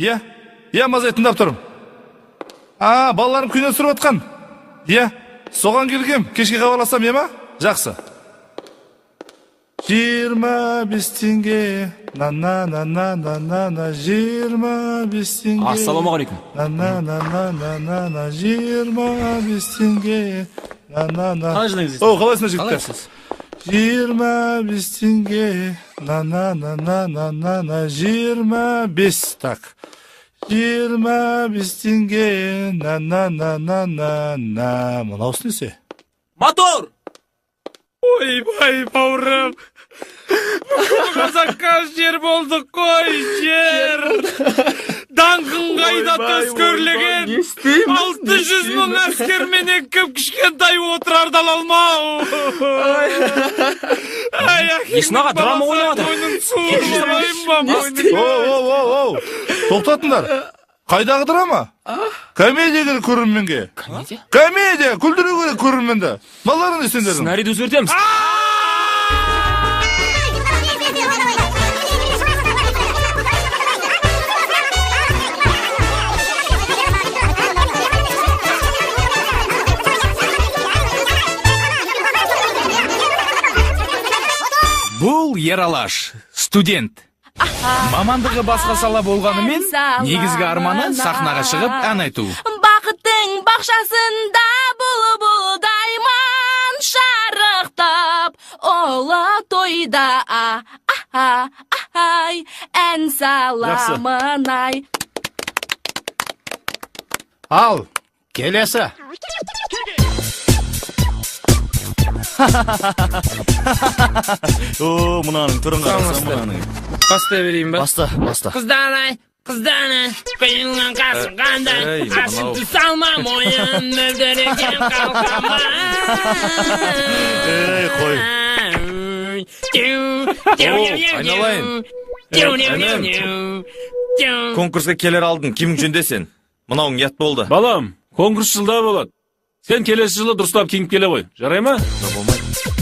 Иә, маза тыңдап тұрым. Балаларым күнен сұрып атқан. Соған келгем, кешке хабарласам, ема? Жақсы. 25 теңге. На-на-на-на-на-на-на 25 теңге. Ассалаумағалейкум. На-на-на-на-на-на 25 теңге. На-на-на. Қалай жылыңыз? Қалайсыңдар жігіттер? 25 теңге. На-на-на-на-на-на 25. Так. 25 теңге. На-на-на-на-на-на. Мынаусы несі? Мотор! Ойбай, бауырым. Қазаққа жер болдық қой, жер. Даңқын қайда төскөрлеген. 600 мың әскерменен кіп кішкентай отырарды алмау. Еснаға драма ойнады. Тоқтатыңдар. Қайдағы драма? Комедия керек көрерменге. Комедия? Комедия, күлдіру керек көрерменді. Балаларын есендерің. Сценарийді өзгертеміз. Бұл Ералаш, студент. Мамандығы басқа сала болғанымен, негізгі арманы сахнаға шығып ән айту. Бақыттың бақшасында бұлдайман шарықтап, ола тойда ән саламын ай. Ал, келесі. Мұнаның түрін қараса мұнаның. Бастай берейін ба? Баста. Қызданай, қиылған қасым қандай, ашымды салма мойын, мөлдіреген қалқама. Қой. Айналайын. Конкурсқа келер алдың, кімің жүндесен? Мұнауың ят болды. Балам, конкурс жылда болады. Сен келесі жылы дұрыстап киініп келе ғой. Жарай ма?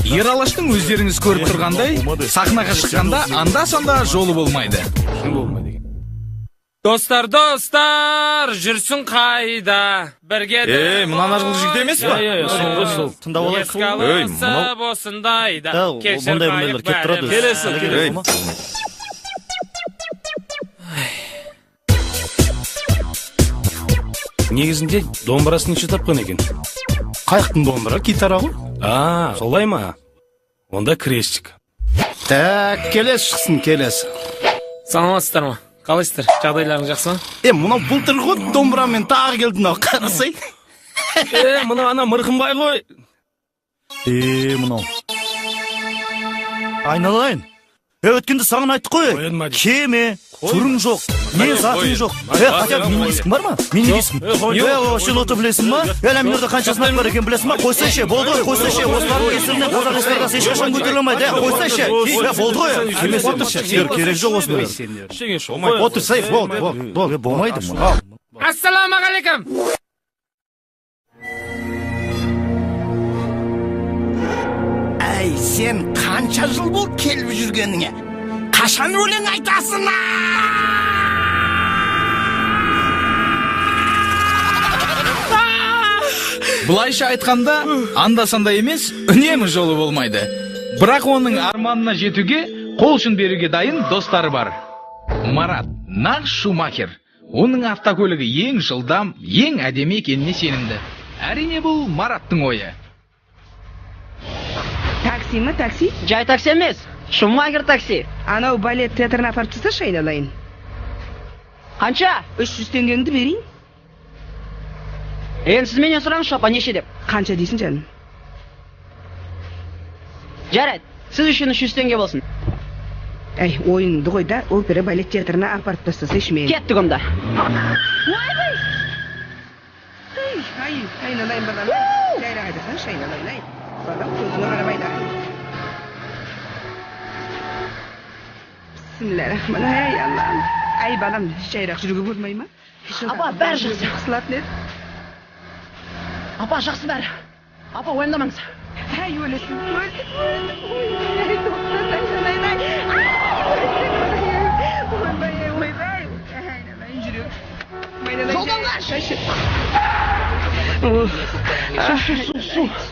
Ералаштың өздеріңіз көріп тұрғандай, сахнаға шыққанда анда-санда жолы болмайды. Достар, жүрсін қайда? Бірге Мұнан арғыл жігіт емес па? Сол. Тыңдап алайық. еске алысып осындайда. Бұндай бұндайлар кеп тұрады. Келесі. Негізінде домбырасын неше тапқан екен? Қайықтың домбыра, гитара ғой. Солай ма? Онда крестик. Так, келесі шықсын, келесі. Саламатсыздар ма? Қалайсыздар? Жағдайларың жақсы ма? Мұнау бұлтыр ғой домбырамен тағы келді мынау, қарасай. Мұна ана Мырқымбай ғой. Мұнау. Айналайын. Өткенді саған айттық қой. Кеме, түрің жоқ, не затың жоқ. Хотя мини-дискің бар ма? Мини-дискің. Шилоты білесің ма? Әлемдерді қаншасын айтып бар екен білесің ма? Қойсайшы, болды ғой, қойсайшы. Осылардың кесірінен қазақ эстрадасы ешқашан көтеріле алмайды. Қойсайшы. Болды ғой. Кемес отыршы. Керек жоқ осылар. Отырсай, болды. Болмайды мұны. Ассалаумағалейкум. Әй, сен қанша жыл бол келіп жүргеніңе? Қашан өлең айтасың? Бұлайша айтқанда, анда-санда емес, үнемі жолы болмайды. Бірақ оның арманына жетуге қол ұшын беруге дайын достары бар. Марат, нағыз Шумахер. Оның автокөлігі ең жылдам, ең әдемі екеніне сенімді. Әрине бұл Мараттың ойы. Такси ма, такси? Жай такси емес, Шумахер такси. Анау балет театрына апарып тасташы, айналайын. Қанша? 300 теңгеңді берейін. Сіз менен сұраңызшы апа, неше деп? Қанша дейсің жаным? Жарайды, сіз үшін 300 теңге болсын. Әй, ойынды ғой да, опера балет театрына апарып тастасайшы мені. Кеттік онда. Айналайын балам. Жайрақ айтасаңшы, айналайын. Балам, көзіңе қарамайды. Bismillahirrahmanirrahim. Allah'ım. Ay balam, жайрақ жүруге болмай ма? Апа, бәрі жақсы. Қысылатын еді. Апа, жақсы бәрі. Апа, ойындамаңыз. Әй, өлесің.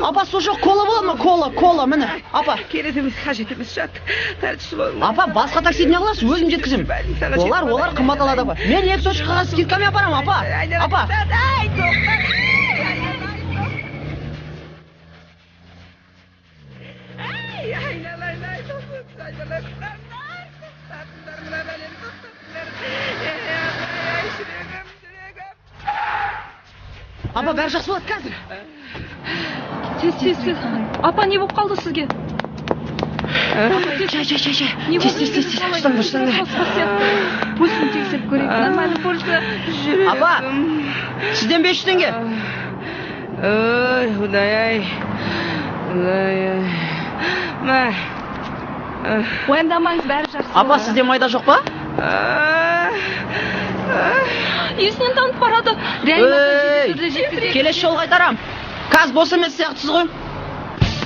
Апа, су жоқ, кола болады ма? Кола, міне. Апа. Келетіміз қажет емес жат. Тәртіші болма. Апа, басқа таксиді не қыласыз? Өзім жеткізем. Олар қымбат алады, апа. Мен 2 сочкаға скидкамен апарам, апа. Апа. Апа, бәрі жақсы болады қазір. Тез. Апа, не болып қалды сізге? Шай. Тез. Ұстаңдар. Пульсын тексеріп көрейік. Нормально пульсы. Апа, сізден 500 теңге. Ой, Құдай-ай. Уайымдамаңыз, бәрі жақсы. Апа, сізде майда жоқ па? Есінен танып барады. Келесі жол қайтарам. Қаз бос емес сияқтысыз ғой.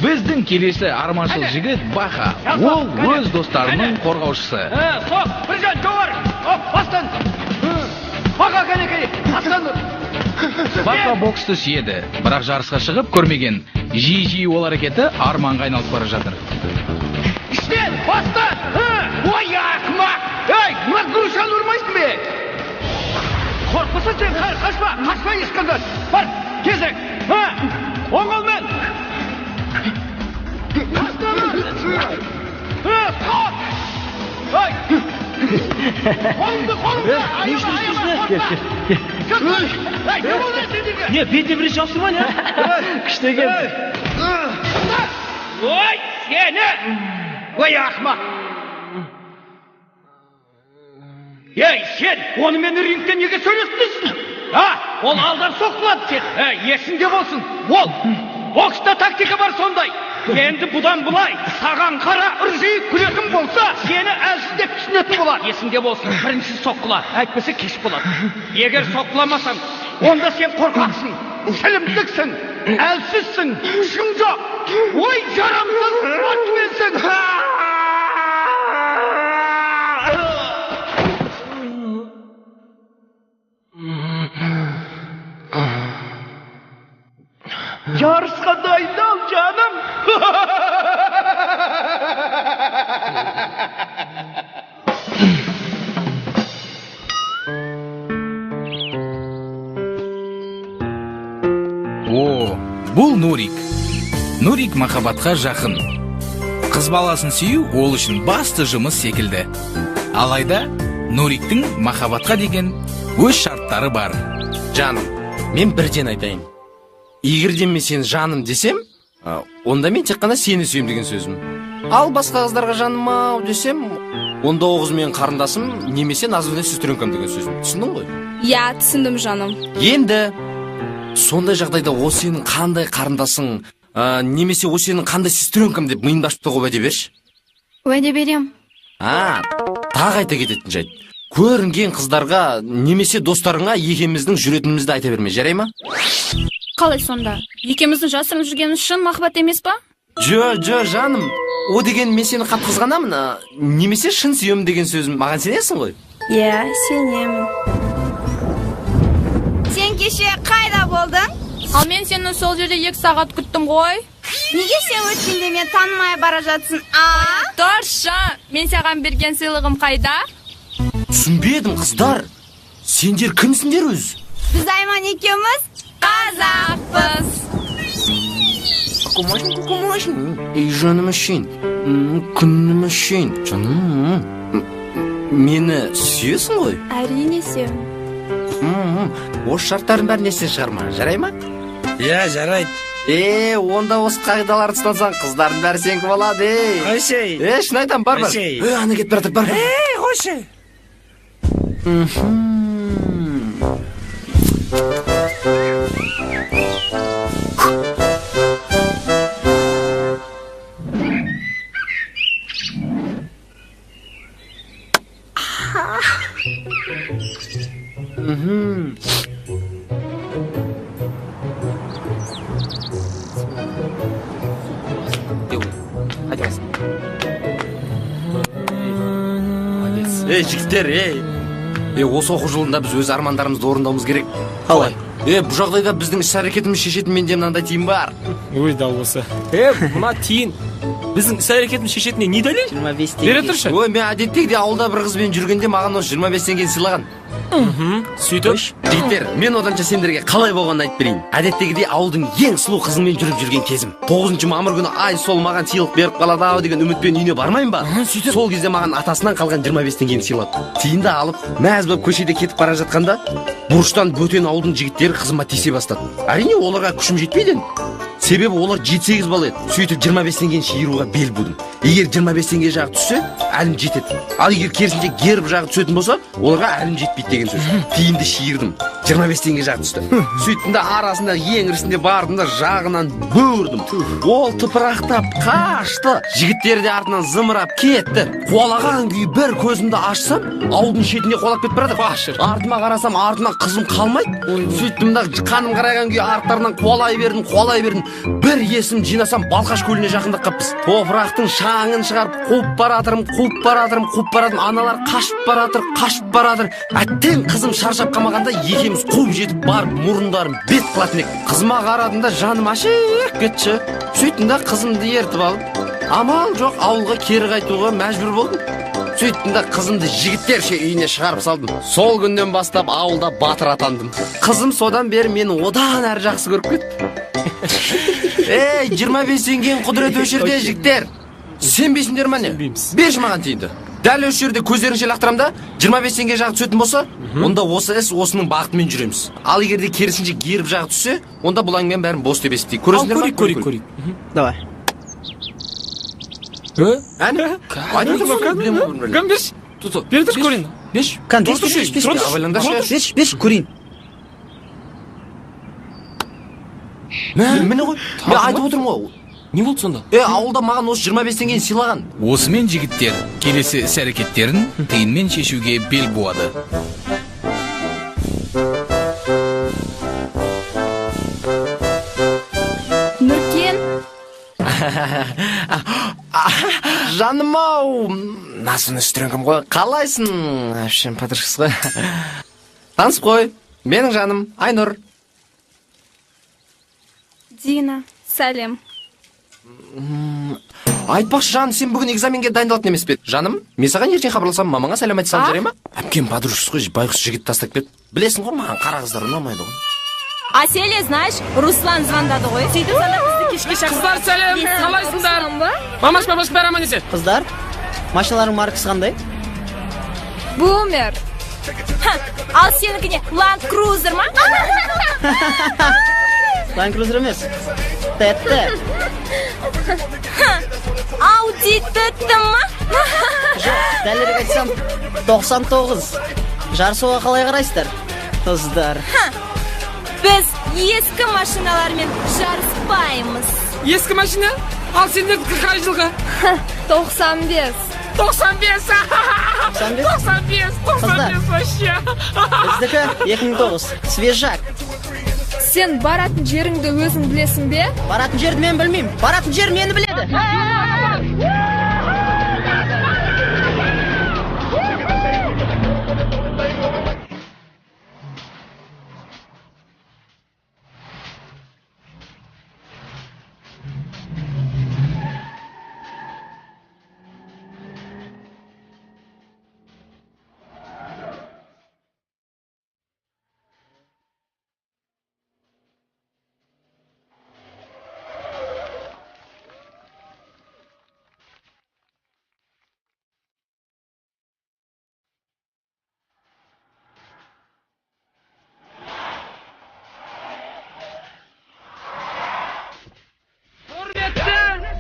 Біздің келесі арманшыл жігіт Баха. Ол өз достарының қорғаушысы. Соқ, біржан, жоғар. Бастан. Бақа кәнекей, бастан. Баха боксты сүйеді, бірақ жарысқа шығып көрмеген. Жиі ол әрекеті арманға айналып бара жатыр. İşte bastın. Vay akmak. Hey, mazguruşan vurmayısın be. Korkmasın sen, kaçma İskender. Var, gezek. Oğul ben. Kalk. Hey. Kolumda. Ne işliyorsun? Hey, ne oluyor senin? Не, бетте бірінші жапсырма, не? Күшті келді. Oy, seni. Vay ahmak. Ey sen, onu meni ringde neге söylesiniz? Ol aldап sokulады sen. Есіңде болсын. Ол, бокста тактика бар сондай. Енді бұдан бұлай, саған қара ыржиып күлетін болса, сені әлсіз деп түсінетін болады. Есіңде болсын, бірінші соққылар, әйтпесе кеш болады. Егер соққыламасаң, онда сен қорқақсың, сілімдіксің, әлсізсің, күшің жоқ. Ой, жарамсыз, атменсің. Yarışqa dayındal canım. О, бұл Нурик. Нурик махаббатқа жақын. Қыз баласын сүю ол үшін басты жұмыс секілді. Алайда Нуриктің махаббатқа деген өз шарттары бар. Жаным, мен бірден айтайын. Егерде мен сені жаным десем, онда мен тек қана сені сүйем деген сөзім. Ал басқа қыздарға жаным ау десем, онда о қыз менің қарындасым немесе названный сестренкам деген сөзім. Түсіндің ғой? Я, түсіндім жаным. Енді сондай жағдайда о сенің қандай қарындасың, немесе о сенің қандай сестренкам деп миыңды ашып тауып уәде берші. Уәде берем. Тағы айта кететін жайт. Көрінген қыздарға немесе достарыңа екеуміздің жүретінімізді айта берме, жарай ма? Қалай сонда? Екеуміздің жасырын жүргеніміз шын махаббат емес па? Жо, жаным. О деген мен сені қатты қызғанамын, немесе шын сүйемін деген сөзім. Маған сенесің ғой? Я, сенемін. Сен кеше қайда болдың? Ал мен сені сол жерде 2 сағат күттім ғой. Неге сен өткенде мен танымай бара жатсың? Тұршы, мен саған берген сыйлығым қайда? Түсінбедім, қыздар. Сендер кімсіңдер өз? Біз Айман екеуміз қазақпыз. Кукумашын. Ей, жаным үшін. Күнім үшін. Жаным. Мені сүйесің ғой? Әрине сүйем. Осы шарттардың бәрін естен шығарма, жарай ма? Я, жарайды. Онда осы қағидаларды ұстансаң, қыздардың бәрі сенікі болады, Қойшай. Шын айтам, бар. Ана кетіп бара жатыр, бар. Қойшай. Жігіттер, осы оқу жылында біз өз армандарымызды орындауымыз керек. Қалай? Бұл жағдайда біздің іс-әрекетіміз шешетін менде мынандай тиын бар. Ой, дал болса. Мына тиын біздің іс-әрекетіміз шешетіне не дәлел? 25 теңге. Бере тұршы. Ой, мен әдеттегідей ауылда бір қызбен жүргенде маған осы 25 теңгені сыйлаған. Сөйтіп. Жігіттер, мен оданша сендерге қалай болғанын айтып берейін. Әдеттегідей ауылдың ең сұлу қызымен жүріп жүрген кезім. 9 мамыр күні ай сол маған сыйлық беріп қалады ау деген үмітпен үйіне бармайын ба? Сол кезде маған атасынан қалған 25 теңгені сыйлады. Тиынды алып, мәз болып көшеде кетіп бара жатқанда, бұрыштан бөтен ауылдың жігіттері қызыма тисе бастады. Әрине оларға күшім жетпейді. Себебі олар 7-8 бала еді. Сөйтіп 25 теңгені шиыруға бел будым. Егер 25 теңге жағы түссе, әлім жетеді. Ал егер керісінше герб жағы түсетін болса, оларға әлім жетпейді деген сөз. Тиынды шиырдым. 25 теңге жағы түсті. Сөйттім де арасында ең ірісінде бардым да жағынан бөрдім. Ол тыпырақтап қашты. Жігіттері де артынан зымырап кетті. Қуалаған күйі бір көзімді ашсам, ауылдың шетіне қолап кетіп барады. Артыма қарасам, артынан қызым қалмайды. Сөйттім де қаным қарайған күйі арттарынан қуалай бердім. Бір есім жинасам Балқаш көліне жақындап қаппыз. Топырақтың шаңын шығарып қуып баратырым. Аналар қашып баратыр. Әттең қызым шаршап қалмағанда екеуміз қуып жетіп барып мұрындарын бет қылатын ек. Қызыма қарадым да жаным ашып кетші. Сөйттім де қызымды ертіп алып, амал жоқ ауылға кері қайтуға мәжбүр болдым. Сөйттім де қызымды жігіттерше үйіне шығарып салдым. Сол күннен бастап ауылда батыр атандым. Қызым содан бері мені одан әрі жақсы көріп кетті. 25 теңгенің құдіреті өшірде жігіттер. Сенбейсіңдер ме не? Берші маған тиынды. Дәл осы жерде көздерінше лақтырам да 25 теңге жағы түсетін болса, онда осы іс осының бағытымен жүреміз. Ал егер де керісінше герб жағы түссе, онда бұл әңгіменің бәрін бос деп есептейік. Көресіңдер ме? Көрейік. Давай. Кім беш? Бердір көрейін. Беш. Беш, көрейін. Мені ғой, мен айтып отырмын ғой. Не болды сонда? Ауылда маған осы 25 теңгені сыйлаған. Осымен жігіттер келесі іс-әрекеттерін тиынмен шешуге бел буады. Нұркен. Жаным-ау, насын үстіріңкім ғой. Қалайсың? Әпшем подружкасы ғой. Танысып қой. Менің жаным Айнұр. Дина, сәлем. Айтпақшы жаным, сен бүгін экзаменге дайындалатын емес пе? Жаным, мен саған ертең хабарласам, мамаңа сәлем айтсам жарай ма? Әпкем подружкасы ғой, байғұс жігіт тастап кетті. Білесің ғой, маған қара қыздар ұнамайды ғой. А Селия, знаешь, Руслан звондады ғой. Сөйтіп сана бізді кешке шақырды. Қыздар сәлем, қалайсыңдар? Мамаш бәрі аман есен. Қыздар, машиналарың маркасы қандай? Бумер. Ал сенікіне Land Cruiser ма? Land Cruiser емес. Тетті. Audi Тетті ма? Жоқ, дәлірек айтсам 99. Жарысуға қалай қарайсыздар? Қыздар. Біз ескі машиналармен жарыспаймыз. Ескі машина? Ал сендерді қай жылғы? 95. 95 вообще. Біздікі 2009. Свежак. Сен баратын жеріңді өзің білесің бе? Баратын жерді мен білмеймін. Баратын жер мені біледі.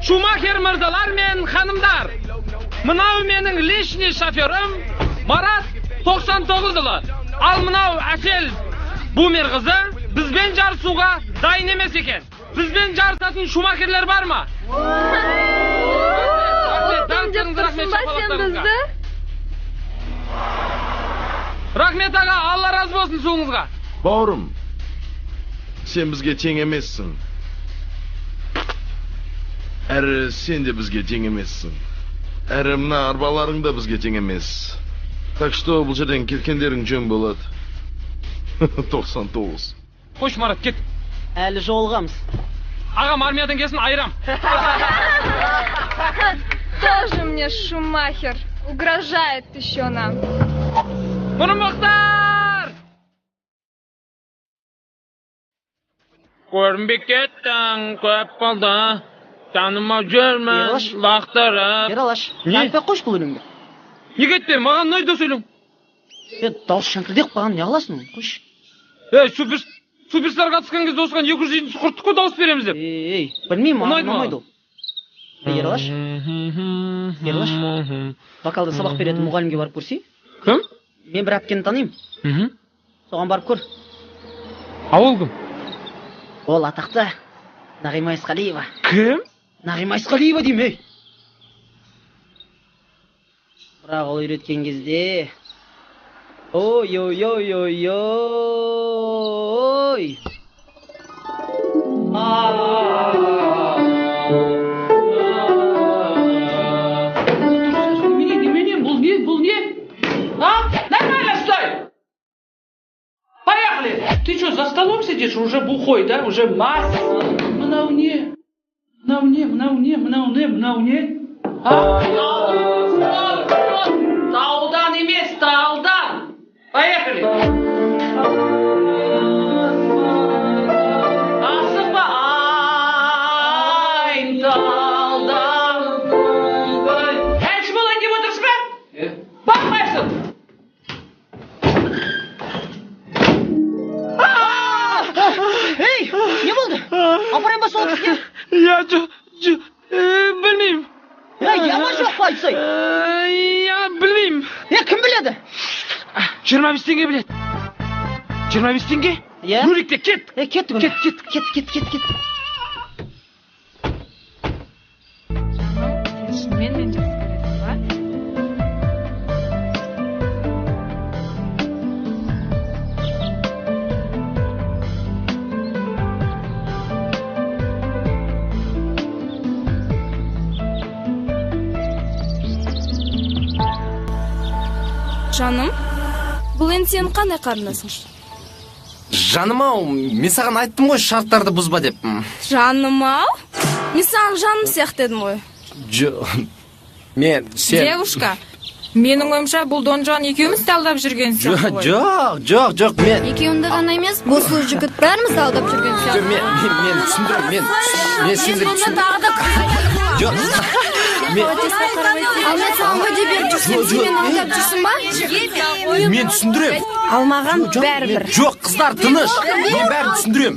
Шумахер мырзалар мен ханымдар. Мынау менің личный шоферім Марат 99 жылы. Ал мынау әсел бумер қызы бізбен жарысуға дайын емес екен. Бізбен жарысатын шумахерлер бар ма? Рахмет аға, Алла разы болсын суыңызға. Бауырым, сен бізге тең емессің. Әрі сен де бізге тең емессің. Әрі мына арбаларың да бізге тең емес. Так что бұл жерден кеткендерің жөн болады. 99. Қойшы Марат, кет. Әлі жолығамыз. Ағам армиядан келсін, айырам. Тоже мне Шумахер. Угрожает еще нам. Бұрымықтар! Көрінбек кеттің, көп болды. Танымау жүрмін, лақтырып. Ералаш, айтпай қойш бұл өлеңді. Неге етпе, маған ұнайды сөйлем. Дауыс шаңқылдек баған не қыласың? Қойш. Суперстарға қатысқан кезде осыған 200 құрттық қой дауыс береміз деп. Білмеймін, ұнамайды ол. Ералаш, вокалды сабақ беретін мұғалімге барып көрсей? Кім? Мен бір әпкені танимын. Соған барып көр. Ауыл кім? Ол атақты Нағима Есқалиева. Кім? Нағима Есқалиева дейм, ей. Бірақ ол үйреткен кезде... Ой. Бұл не? Нормально стой! Поехали! Ты что, за столом сидишь? Уже бухой, да? Уже масса. Мынау не? Талдан емес, талдан! Поехали! Асықпа, ай, талдан! Әнші болайын деп отырсың ба? Бақпайсың! Ей, не болды? Апарайын ба сол кісіне? Білмеймін. Яма жоқ па айтсай? Білмеймін. Кім біледі? 25 теңге біледі. 25 теңге? Рөлікте кет. Кет. Мен жақсы көресің ба? Жаным, бұл енді сенің қандай қарындасың? Жаным ау, мен саған айттым ғой шарттарды бұзба деп. Жаным ау? Мен саған жаным сияқты едім ғой. Мен сен... Девушка, менің ойымша бұл Донжуан екеуміз алдап жүрген сияқты ғой. Жоқ, мен... Екеуіңді ғана емес, бұл сұлу жігіт бәріміз алдап жүрген сияқты. Мен түсіндірем, мен сендерді Ал мен саған уәде беріп жүрсем, сен мені алдап жүрсің ба? Мен түсіндірем. Ал маған бәрібір. Жоқ, қыздар, тыныш. Мен бәрін түсіндірем.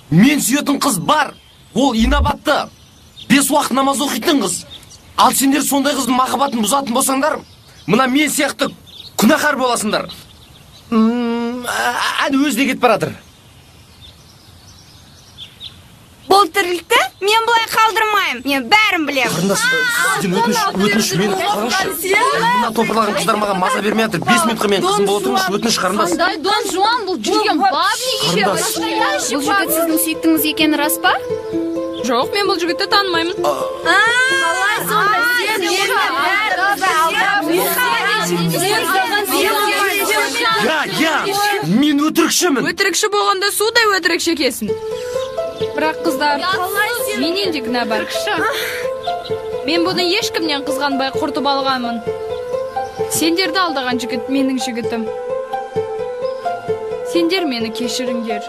Мен сүйетін қыз бар. Ол инабатты. 5 уақыт намаз оқитын қыз. Ал сендер сондай қыздың махаббатын бұзатын болсаңдар, мына мен сияқты күнәһар боласыңдар. Әне өзі де кетіп баратыр. Бұл тірлікті мен бұлай қалдырмайым. Мен бәрін білем. Қарындас, сізден өтініш мені құтқарыңызшы. Мына топырлаған қыздар маған маза бермей жатыр. 5 минутқа мен қызым бола тұрыңызшы, өтініш қарындас. Қандай Дон Жуан, бұл жүрген бабник екен. Бұл жігіт сіздің сүйіктіңіз екені рас па? Жоқ, мен бұл жігітті танымаймын. Қалай сонда мен өтірікшімін. Өтірікші болғанда судай өтірік шекесін. Бірақ қыздар, менен де күнә бар. Мен бұны ешкімнен қызғанбай құртып алғанмын. Сендерді алдаған жігіт менің жігітім. Сендер мені кешіріңдер.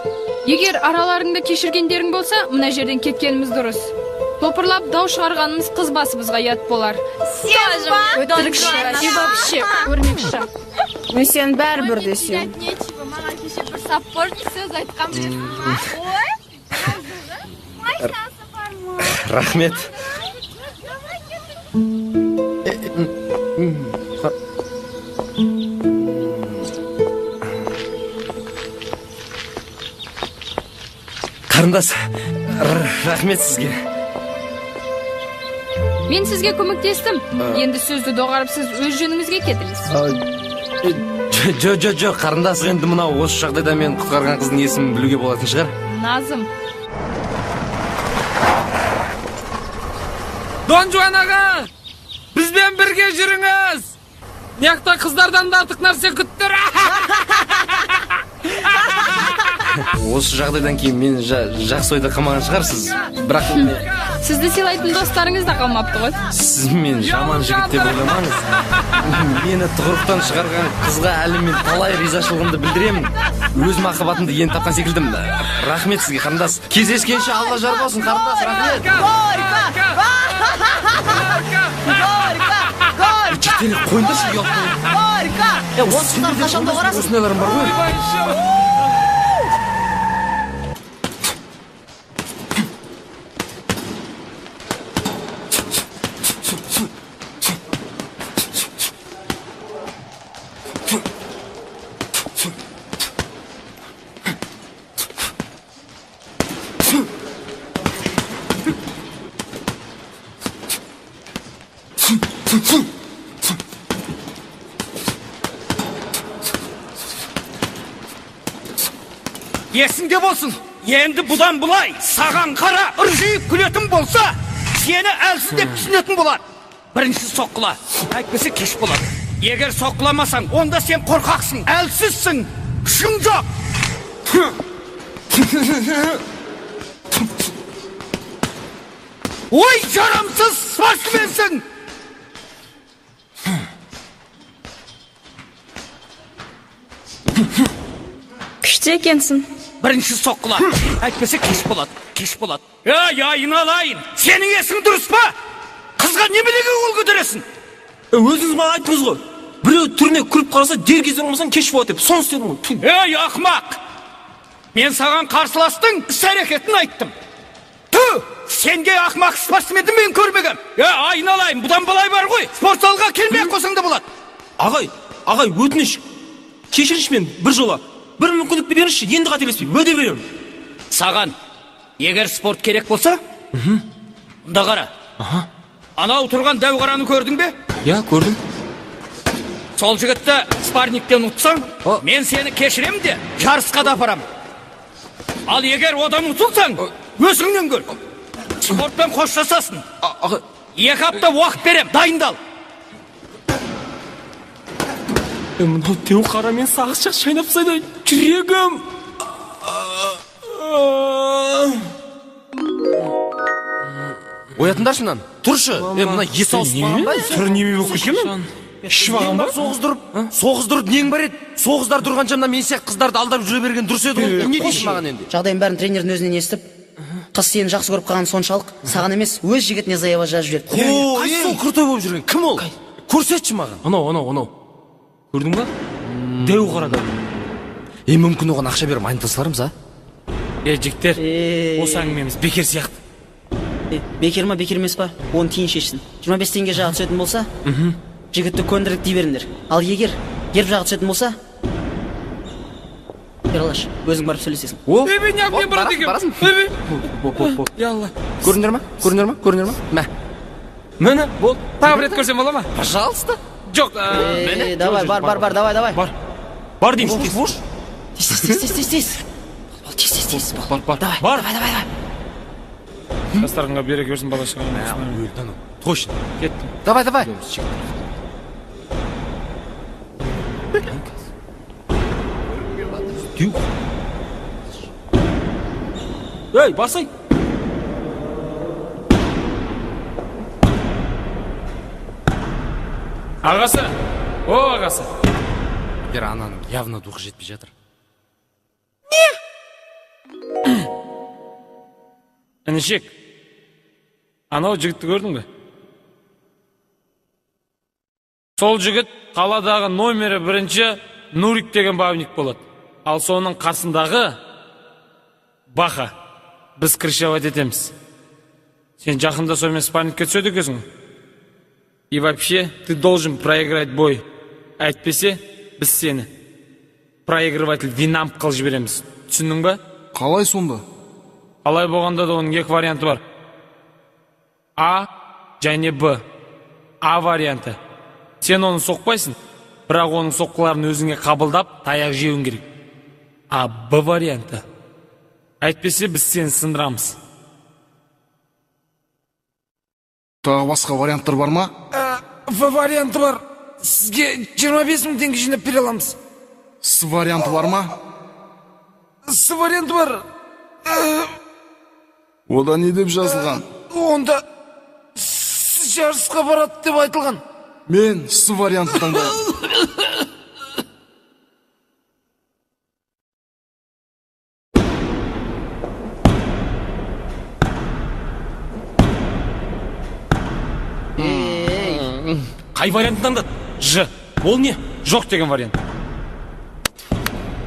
Егер араларыңда кешіргендерің болса, мына жерден кеткеніміз дұрыс. Топырлап дау шығарғанымыз қыз басымызға ят болар. Өтірікші, и вообще, көрмекші. Мен сен бәрібір десем. Маған кеше бір саппорт сөз айтқан білесің ба? Ой, Рахмет. Қарындас, рахмет сізге. Мен сізге көмектестім. Енді сөзді доғарып сіз өз жөніңізге кетіңіз. Жоқ, қарындас, енді мынау осы жағдайда мен құтқарған қыздың есімін білуге болатын шығар. Назым. Донжуан аға, бізбен бірге жүріңіз. Неқта қыздардан да артық нәрсе күттір. Осы жағдайдан кейін мен жақсы ойда қалмаған шығарсыз. Бірақ Сізді сыйлайтын достарыңыз да қалмапты ғой. сіз мен жаман жігіт деп ойламаңыз. Мені тұғырықтан шығарған қызға әлі мен талай ризашылығымды білдіремін. Өз махаббатымды енді тапқан секілдім. Рахмет сізге, қарындас. Кездескенше Алла жар болсын, қарындас. Рахмет. Жетелі қойындаршы ұялтпай. Осыдан қашанда барасың? Осындайларым бар ғой. Есіңде болсын, енді бұдан бұлай саған қара ыржиып күлетін болса, сені әлсіз деп түсінетін болады. Бірінші соққыла, әйтпесе кеш болады. Егер соққыламасаң, онда сен қорқақсың, әлсізсің, күшің жоқ. Ой, жарамсыз спортсменсің. Күшті екенсің. Бірінші соққыла, әйтпесе кеш болады, кеш болады. Ей, айналайын, сенің есің дұрыс па? Қызға немелеге қол көтересің? Өзіңіз маған айттыңыз ғой. Біреу түріне күліп қараса, дер кезден болмасаң кеш болады деп. Соны істедім ғой. Ей, ақымақ! Мен саған қарсыластың іс-әрекетін айттым. Сенге ақымақ спортсменді мен көрмегем. Айналайын, бұдан былай бар ғой. Спортзалға келмей қойсаң да болады. Ағай, өтініш. Кешіріңізші мен бір жола. Бір мүмкіндікті беріңізші, енді қателеспей, уәде беремін. Саған, егер спорт керек болса, мұнда қара. Анау тұрған дәу қараны көрдің бе? Я, көрдім. Сол жігітті спарниктен ұтсаң, мен сені кешірем де, жарысқа да апарам. Ал егер одан ұтылсаң, өзіңнен көр. Спортпен қоштасасың. 2 апта уақыт берем, дайындал. Мынау деу қара мен сағыз шақ шайнап сайдай, жүрегім. Оятындаршы мынан. Тұршы. Мына ес ауыспаған ба? Түрі неме болып кеткен? Шываған ба? Соғыздырып нең бар еді? Соғыздар тұрғанша мына мен сияқты қыздарды алдап жүре берген дұрыс еді ғой. Не дейсің маған енді? Жағдайын бәрін тренердің өзінен естіп, қыз сені жақсы көріп қалған соншалық, саған емес, өз жігітіне заява жазып жіберді. Қайсы крутой болып жүрген? Кім ол? Көрсетші маған. Анау. Көрдің ба? Деу қарада. Мүмкін оған ақша беріп айнытасыларымыз, а? Жігіттер, осы әңгімеміз бекер сияқты. Бекер ма, бекер емес па? Оны тиін шешсін. 25 теңге жағы түсетін болса, жігітті көндіріп дей беріңдер. Ал егер герб жағы түсетін болса, Ералаш, өзің барып сөйлесесің. Барасың? Көріңдер ма? Мә. Мені, бол. Тағы рет көрсем бола ма? Пожалуйста. Жоқ. Давай, давай. Бар деймін. Тез. Бар. Жастарыңға бере көрсін бала шығарың. Точно. Кеттім. Давай. Ей, басай. Ағасы. Ағасы. Бір ананың явно духы жетпей жатыр. Інішек, анау жігітті көрдің бе? Сол жігіт қаладағы номері 1 Нурик деген бабник болады. Ал соның қасындағы Баха. Біз крышевать етеміз. Сен жақында сонымен спарнингке түседі екенсің. И вообще, ты должен проиграть бой. Әйтпесе, біз сені проигрыватель винамп қылып жібереміз. Түсіндің ба? Қалай сонда? Қалай болғанда да оның 2 варианты бар. А және Б. А варианты. Сен оны соқпайсың, бірақ оның соққыларын өзіңе қабылдап, таяқ жеуің керек. А Б варианты. Әйтпесе біз сені сындырамыз. Тағы басқа варианттар бар ма? В варианты бар. Сізге 25 000 теңге жинап бере аламыз. С варианты бар ма? С варианты бар. Ода не деп жазылған? Онда жарысқа барады деп айтылған. Мен С вариантын таңдаймын. Қай вариантын таңдады? Ж. Ол не? Жоқ деген вариант.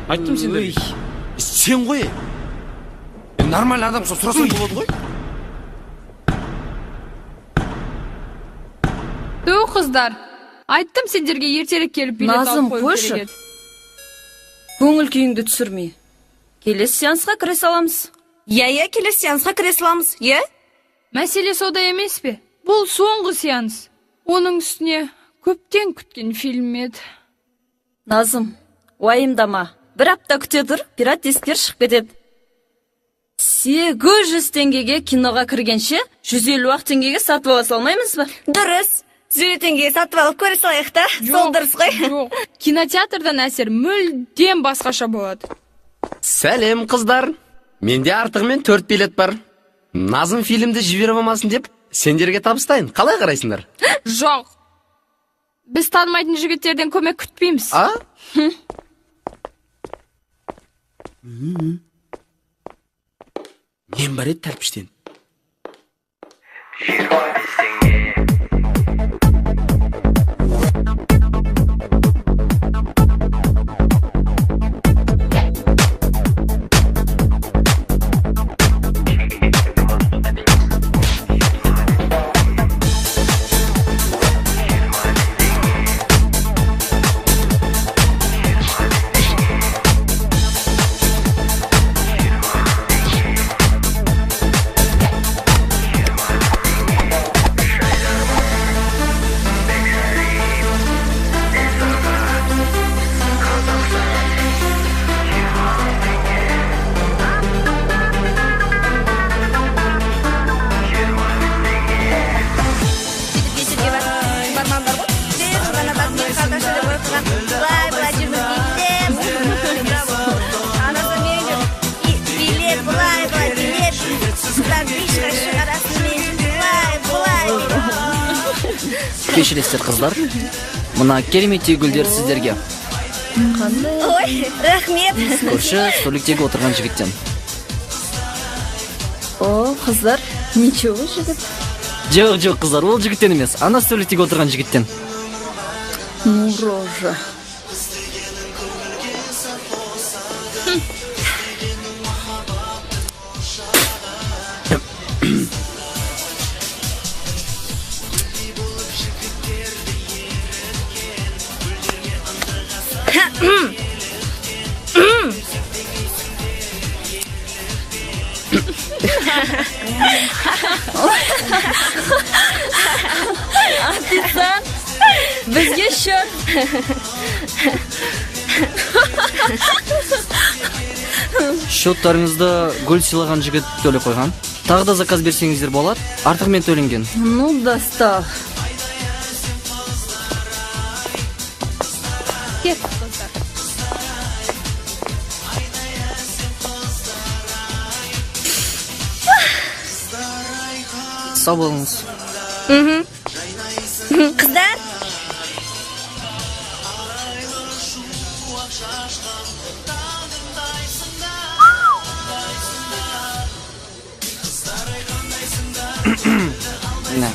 Айттым сендерге. Сен ғой. Нормальный адам сұрасаң болады ғой. Ту қыздар, айттым сендерге ертерек келіп билет Назым, алып қою қойшы. керек еді. Көңіл күйіңді түсірмей. Келесі сеансқа кіре саламыз. Иә, келесі сеансқа кіре саламыз, иә? Мәселе сода емес пе? Бұл соңғы сеанс. Оның үстіне көптен күткен фильм еді. Назым, уайымдама. Бір апта күте тұр, пират дисктер шығып кетеді. 800 теңгеге киноға кіргенше, 150 теңгеге сатып ала салмаймыз ба? Дұрыс. 150 теңгеге сатып алып көре салайық та. Сол дұрыс қой. Жоқ, кинотеатрдан әсер мүлдем басқаша болады. Сәлем қыздар. Менде артығымен 4 билет бар. Назым фильмді жіберіп алмасын деп сендерге табыстайын. Қалай қарайсыңдар? Жоқ. Біз танымайтын жігіттерден көмек күтпейміз. А? Мен бар еді тәрпіштен. Кешіресіздер қыздар. Мына кереметтей гүлдер сіздерге. Ой, рахмет. Көрші столиктегі отырған жігіттен. О, қыздар, ничего жігіт. Жоқ, қыздар, ол жігіттен емес. Ана столиктегі отырған жігіттен. Рожа. Официант, бізге счет. Счеттарыңызды гүл сыйлаған жігіт төлеп қойған. Тағы да заказ берсеңіздер болады. Артығымен төленген. Ну, достав. Кет, қыздар. Сау болыңыз. Қыздар, Ne?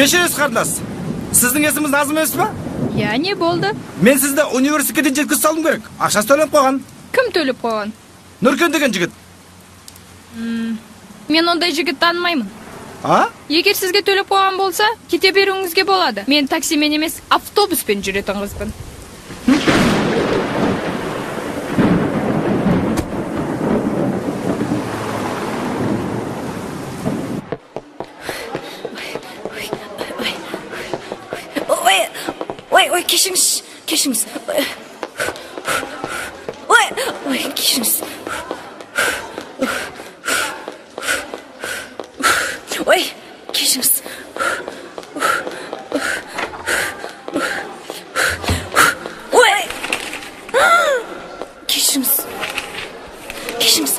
Кешіріңіз қарындас. Сіздің есіміңіз Назым емес па? Я, не болды? Мен сізді университетке жеткізіп салуым керек. Ақшасы төлеп қойған. Кім төлеп қойған? Нұркен деген жігіт. Мен ондай жігіт танымаймын. А? Егер сізге төлеп қойған болса, кете беруіңізге болады. Мен таксимен емес, автобуспен жүретін қызбын. Ой, кешіңіз. Ой, кешіңіз. Ой, кешіңіз. Ой, кешіңіз.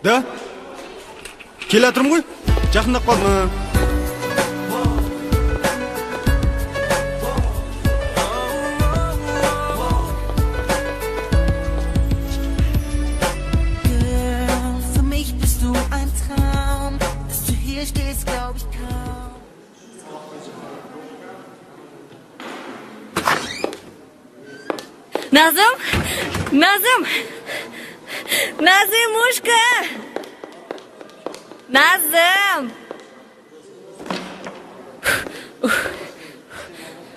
Да? Келе жатырмын ғой. Жақындап қалдым. Für mich bist du ein Traum, dass du hier stehst, glaub ich kaum. Назымушка! Назым!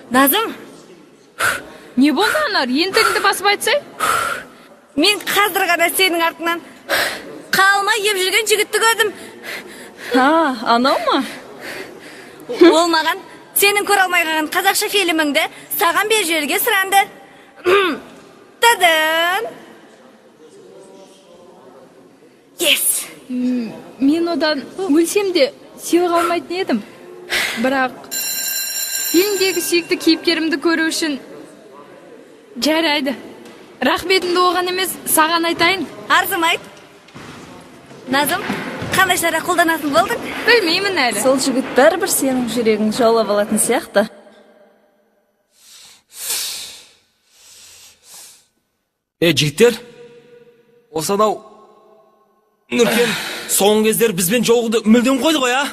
Назым? Не болды, Анар? Ентігіңді басып айтсай? Мен қазір ғана сенің артынан қалма еп жүрген жігітті көрдім. Анау ма? Ол маған сенің көре алмай қалған қазақша фильміңді саған беріп жіберуге сұранды. Тадан! Yes! Мен одан өлсем де сыйлық алмайтын едім. Бірақ фильмдегі сүйікті кейіпкерімді көру үшін жарайды. Рахметімді оған емес, саған айтайын. Арзымайт. Назым, қандай шара қолданатын болдың? Білмеймін әлі. Сол жігіт бәрібір сенің жүрегің жаулап алатын сияқты. Жігіттер, осы анау Нұркен соңғы кездер бізбен жолығуды мүлдем қойды ғой, а?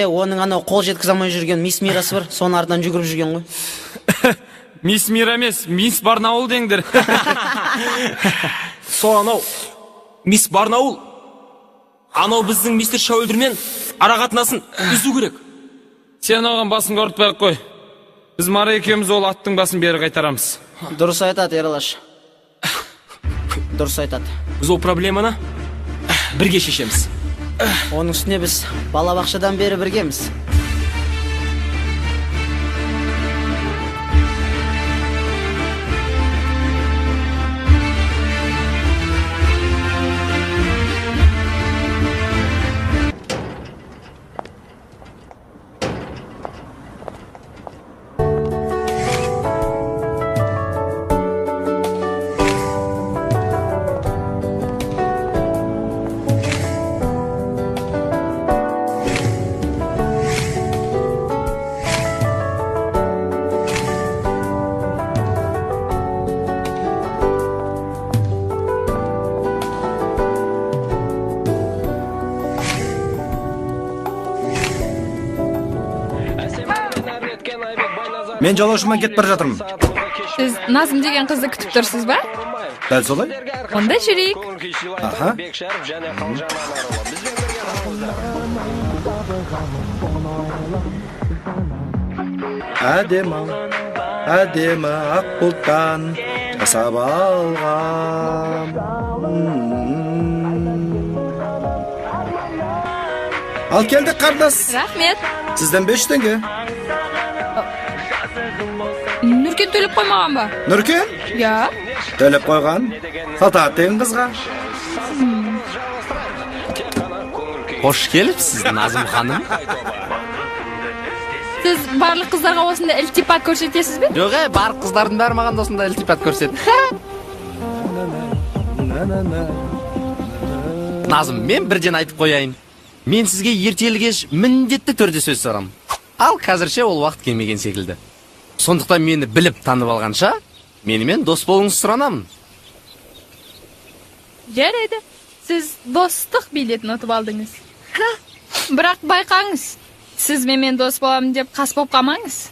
Оның анау қол жеткізе алмай жүрген мисс Мирасы бар, соның артынан жүгіріп жүрген ғой. Мисс Мира емес, мисс Барнаул деңдер. Сол анау мисс Барнаул анау біздің мистер Шәуілдірмен арақатынасын үзу керек. Сен оған басын қорытпай қой. Біз Мара екеуміз ол аттың басын бері қайтарамыз. Дұрыс айтады, Ералаш. Дұрыс айтады. Біз ол проблеманы бірге шешеміз. Оның үстіне біз балабақшадан бері біргеміз. Мен жолаушымен кетіп бара жатырмын. Сіз Назым деген қызды күтіп тұрсыз ба? Дәл солай? Онда жүрейік. Аха. Әдемі ақ бұлттан жасап алғам. Ал келдік қарындас. Рахмет. Сізден 5 теңге. Нұркен төлеп қоймаған ба? Нұркен? Я. Төлеп қойған. Сатат деген қызға. Қош келіпсіз, Назым ханым. Сіз барлық қыздарға осында ілтипат көрсетесіз бе? Жоқ, барлық қыздардың бәрі маған да осында ілтипат көрсет. Назым, мен бірден айтып қояйын. Мен сізге ертелі кеш міндетті түрде сөз сұрам. Ал қазірше ол уақыт келмеген секілді. Сондықтан мені біліп танып алғанша, менімен дос болуыңызды сұранамын. Жарайды. Сіз достық билетін ұтып алдыңыз. Бірақ байқаңыз, сіз менімен дос боламын деп қас болып қалмаңыз.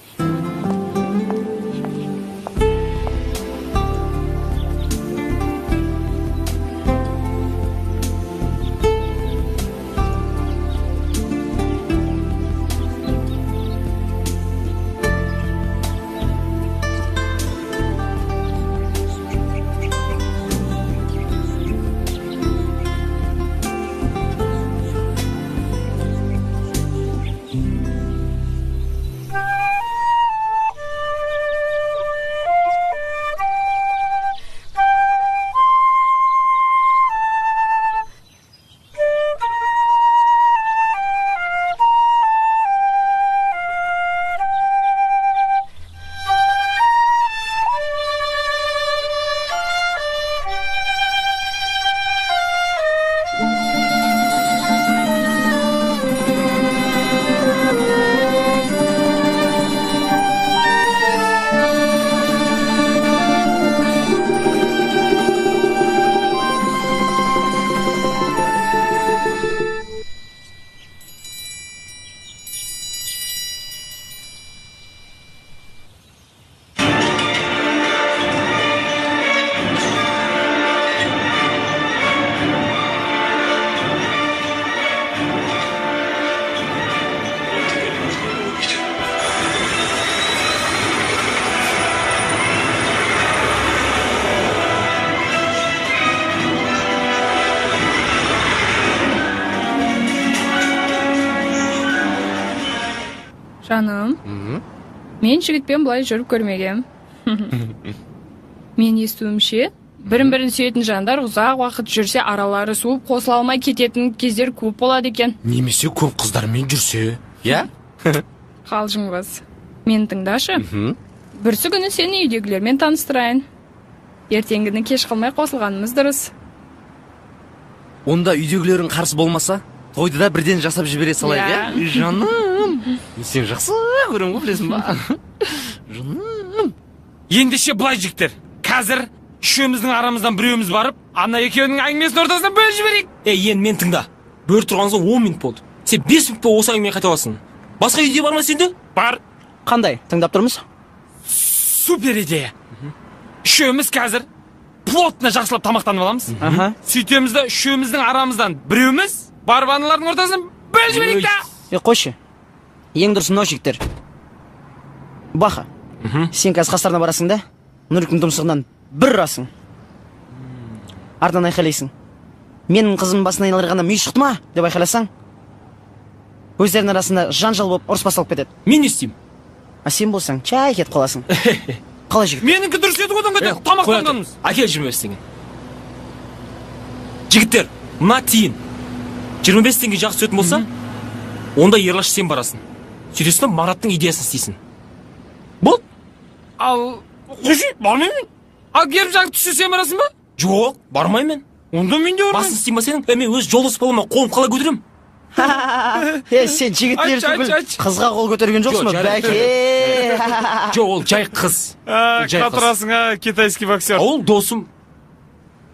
Жаным, мен жігітпен бұлай жүріп көрмегем. Мен естуімше, бірін-бірін сүйетін жандар ұзақ уақыт жүрсе аралары суып қосыла алмай кететін кездер көп болады екен. Немесе көп қыздармен жүрсе, я? Қалжыңбыз. Мен тыңдашы. Бүрсі күні сені үйдегілермен таныстырайын. Ертеңгіні кеш қылмай қосылғанымыз дұрыс. Онда үйдегілерің қарсы болмаса, тойды да бірден жасап жібере салайық, я? Жаным, сен жақсы көрем ғой, білесің ба? Жаным. Ендеше былай жігіттер, қазір үшеуміздің арамыздан біреуіміз барып, ана екеуінің әңгімесінің ортасынан бөліп жіберейік. Енді мен тыңда. Бөліп тұрғаныңызға 10 минут болды. Сен 5 минут осы әңгімені қайта аласың. Басқа идея бар ма сенде? Бар. Қандай? Тыңдап тұрмыз? Супер идея. Үшеуміз қазір плотно жақсылап тамақтанып аламыз. Сөйтеміз де үшеуміздің арамыздан біреуіміз барып аналардың ортасынан бөліп жіберейік та. Қойшы. Ең дұрысы мынау жігіттер. Баха. Сен қазір қастарына барасың да, Нұрекеңнің тұмсығынан бір ұрасың. Артынан айқайлайсың. Менің қызым басына айналдырғанда мүй шықты ма деп айқайласаң, өздерінің арасында жанжал болып ұрыс басталып кетеді. Мен не істеймін? А сен болсаң, чай кетіп қаласың. Қалай жігіт? Меніңкі дұрыс еді одан кетеді. Тамақтанғанымыз. Әкел 25 теңге. Жігіттер, мына тиын. 25 теңге жақсы түсетін болса, онда Ерлаш сен барасың. Сөйтесің, Мараттың идеясын істейсің. Бол? Ал, қойшы, бармаймын. Ал керіп жағып түссе сен барасың ба? Жоқ, бармаймын. Онда мен де бармаймын. Басын істейін ба сенің? Мен өз жолдас бола ма, қолым қалай көтерем? Сен жігіттер түгіл қызға қол көтерген жоқсың ба, бәке? Жоқ, ол жай қыз. Қатырасың, китайский боксер. Ол досым.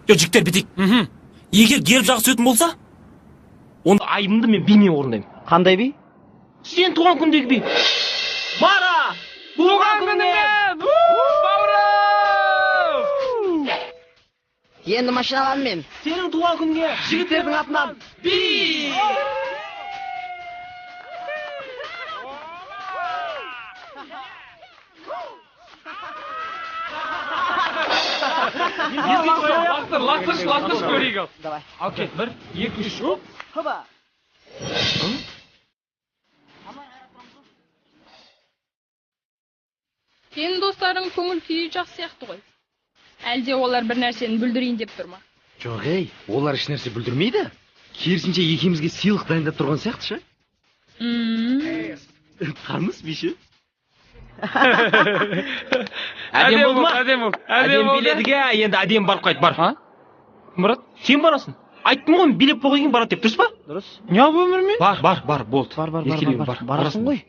Жоқ, жігіттер бітейік. Егер керіп жағып түсетін болса, онда айыбымды мен бимен орындаймын. Қандай би? Сен туған күндегі би. Мара! Туған күніңе! Бауырым! Енді машиналан мен. Сенің туған күніңе жігіттердің атынан би! Лақтырш көрейік ал. Давай. Окей, 1, 2, 3, Хоба. Сенің достарың көңіл күйі жақсы сияқты ғой. Әлде олар бір нәрсені бүлдірейін деп тұр ма? Жоқ, олар еш нәрсе бүлдірмейді. Керісінше екеумізге сыйлық дайындап тұрған сияқты ше. Қаныс бейші. Әдем бол ма? Әдем биледіге, енді әдем барып қайт, бар. Мұрат, сен барасың. Айттым ғой, билеп болғайын барады деп, дұрыс па? Дұрыс. Не ап өмірмен? Бар, болды. Бар. Барасың ғой.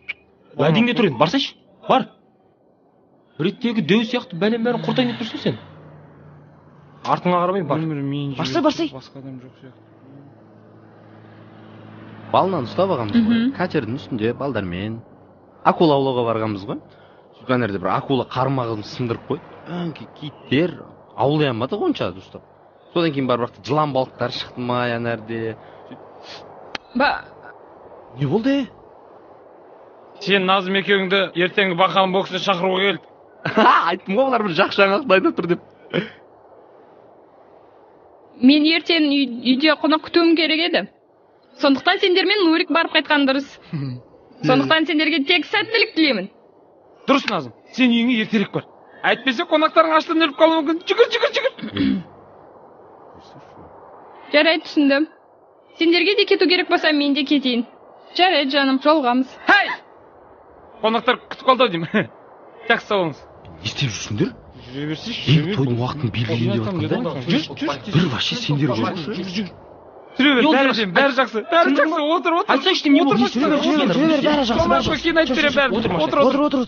Әдеңде тұр енді, барсайшы. Бар. Біреттегі дөу сияқты бәлем бәрін құртайын деп тұрсың сен. Артыңа қарамай, бар. Барсай. Басқа адам жоқ сияқты. Балынан ұстап ағамыз ғой. Катердің үстінде балдармен. Акула аулауға барғанбыз ғой. Сөйткен жерде бір акула қармағын сындырып қойды. Киттер аулай алмады онша ұстап. Содан кейін барып жылан балықтар шықты ма янәрде. Не болды? Сен Назым екеуіңді ертеңгі бақаның боксына шақыруға келді. Айттым ғой, олар бір жақсы жаңалық дайындап тұр деп. Мен ертең үйде қонақ күтуім керек еді. Сондықтан сендермен Нурик барып қайтқан дұрыс. Сондықтан сендерге тек сәттілік тілеймін. Дұрыс, Назым. Сен үйіңе ертерек бар. Әйтпесе қонақтарың аштан өліп қалуы мүмкін. Жүгір. Жарайды, түсіндім. Сендерге де кету керек болса, мен де кетейін. Жарайды, жаным, жолғамыз. Хей! Қонақтар күтіп қалды деймін. Жақсы сау болыңыз. Не істеп жүрсіңдер? Жүре берсейші. Енді тойдың уақытын белгілейін деп жатқанда. Бір вообще сендер ғой. Жүре бер, бәрі жақсы. Отыр. Айтсайшы, не болды? Жүре бер, бәрі жақсы. Кейін айтып берем, бәрі. Отыр.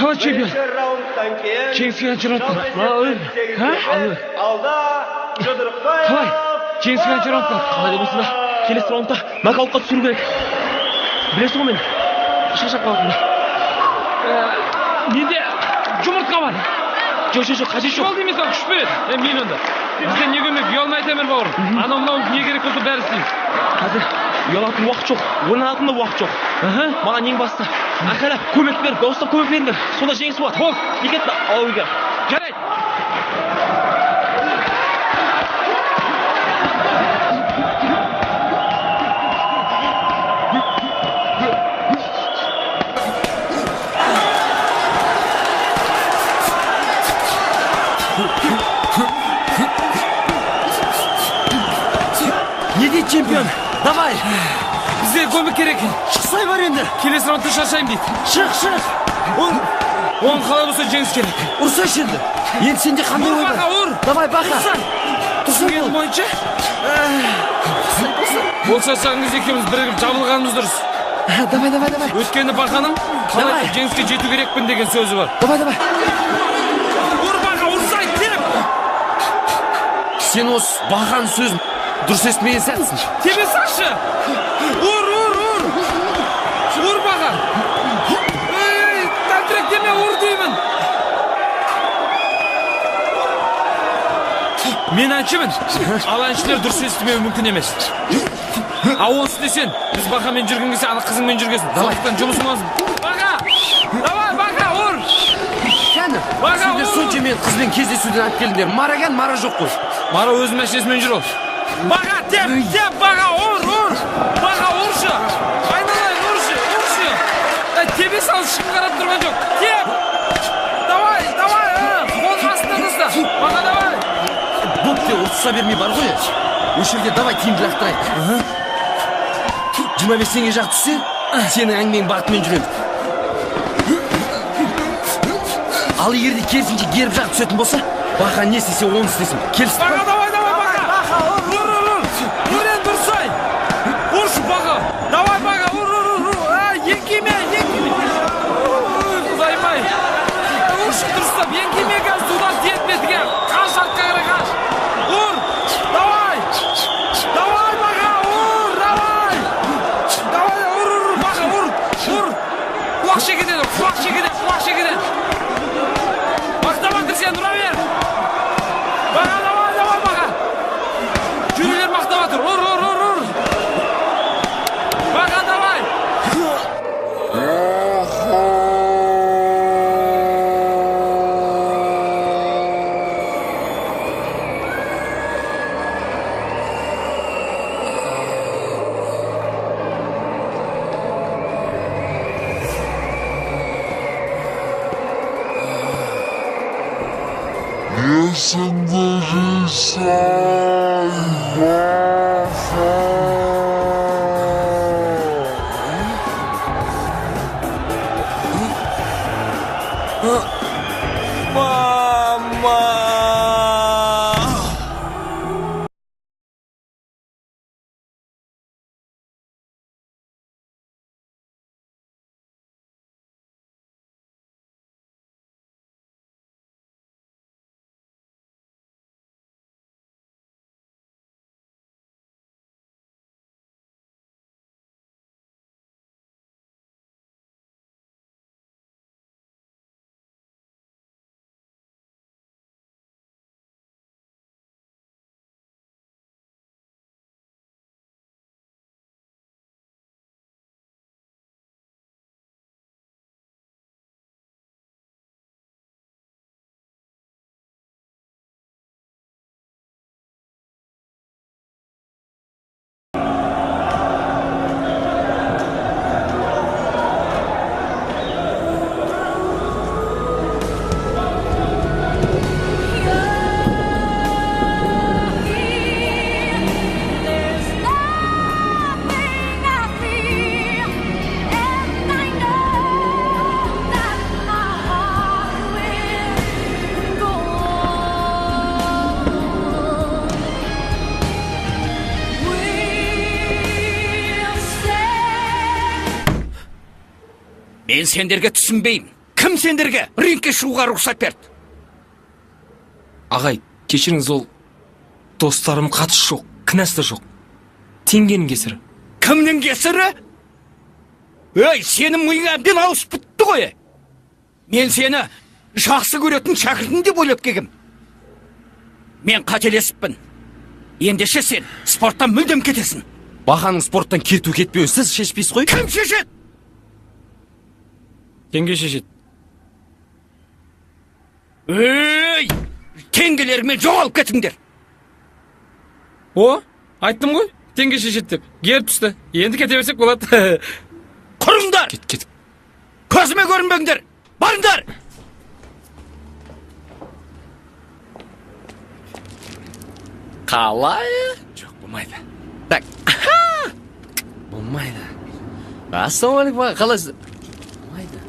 Қалай чемпион? Жеңіске қанша раунд қалды? Қалай? Жеңіске қанша раунд қалды? Қалай болсын да? Келесі раундта нокаутқа түсіру керек. Білесің ғой мен? Шаршап қалдым. Менде жұмыртқа бар. Жоқ, қажет жоқ. Ол емес, ал күш береді. Мен онда. Бізде не көмек, ұялмай айтамын бауырым. Анау не керек болса бәрі істейміз. Қазір ұялатын уақыт жоқ, ойнанатын да уақыт жоқ. Маған ең басты айқайлап көмек бер, дауыстап көмек беріңдер. Сонда жеңіс болады. Бол, екетті алу керек. Жарайды. Не дейді чемпион? Давай! Бізде көмек керек. Шықсай бар енді. Келесі раундта шаршаймын дейді. Шық. Оң қалай болса жеңіс керек. Ұрсайшы енді. Енді сенде қандай ой бар? Ұр! Давай, бақа. Түсінгенім бойынша? Ол шаршағыңыз екеуміз бірігіп жабылғанымыз дұрыс. Давай. Өткені бақаның қалай жеңіске жету керекпін деген сөзі бар. Давай. Ұр бақа, ұрсай, теріп! Сен осы бақаның сөзін дұрыс естімеген сәтсің. Тебе сақшы! Ұр! Ұр бақа! Тәлтірек деме, ұр деймін! Мен әншімін. Ал әншілер дұрыс естімеуі мүмкін емес. Оны істесен, біз бақамен жүрген кесе, ана қызыңмен жүргесін. Сондықтан жұмысың lazım. Бақа! Давай, бақа, ұр! Бақа, ұр! Сонша мен қызбен кездесуден айтып келдіңдер. Мара мара жоқ қой. Мара өз мәшінесімен жүр ол. Бақа, теп, бақа, ұр! Бақа, ұршы! Айналайын, ұршы! Тебе сал шықын қарап тұрған жоқ. Теп! Давай! Қолын астынан ұста! Бақа, давай! Бопте ұртыса бермей бар ғой. Өшерде давай тиімді лақтырайық. 25 теңге жақ түссе, сенің әңгімең бағытымен жүремін. Ал егерде керісінше геріп жақ түсетін болса, бақа не істесе оны істесін. Келістік па? Бақа, давай, бақа! Ұр, дұрсай! Ұршы, бақа! Давай, бақа, ұр! Екеме! Құдайым-ай! шегеден, құлақ шегеден. Мақтамаңдар сен, ұра бер. Баға, давай, баға. Жүрелер мақтаматыр, ұр. Баға, давай. Мен сендерге түсінбеймін. Кім сендерге рингке шығуға рұқсат берді? Ағай, кешіріңіз, ол достарым қатысы жоқ, кінәсі де жоқ. Теңгенің кесірі. Кімнің кесірі? Ей, сенің миыңа әбден ауысып бітті ғой. Мен сені жақсы көретін шәкіртім деп ойлап келгем. Мен қателесіппін. Ендеше сен спорттан мүлдем кетесің. Бақаның спорттан кетпеуін сіз шешпейсіз ғой? Кім шешеді? Теңге шешеді. Ей, теңгелеріме жоғалып кетіңдер. О, айттым ғой, теңге шешеді деп. Келіп түсті. Енді кете берсек болады. Құрыңдар! Кет. Көзіме көрінбеңдер. Барыңдар! Қалай? Жоқ, болмайды. Так. Болмайды. Ассалаумағалейкум, қалайсыз? Болмайды.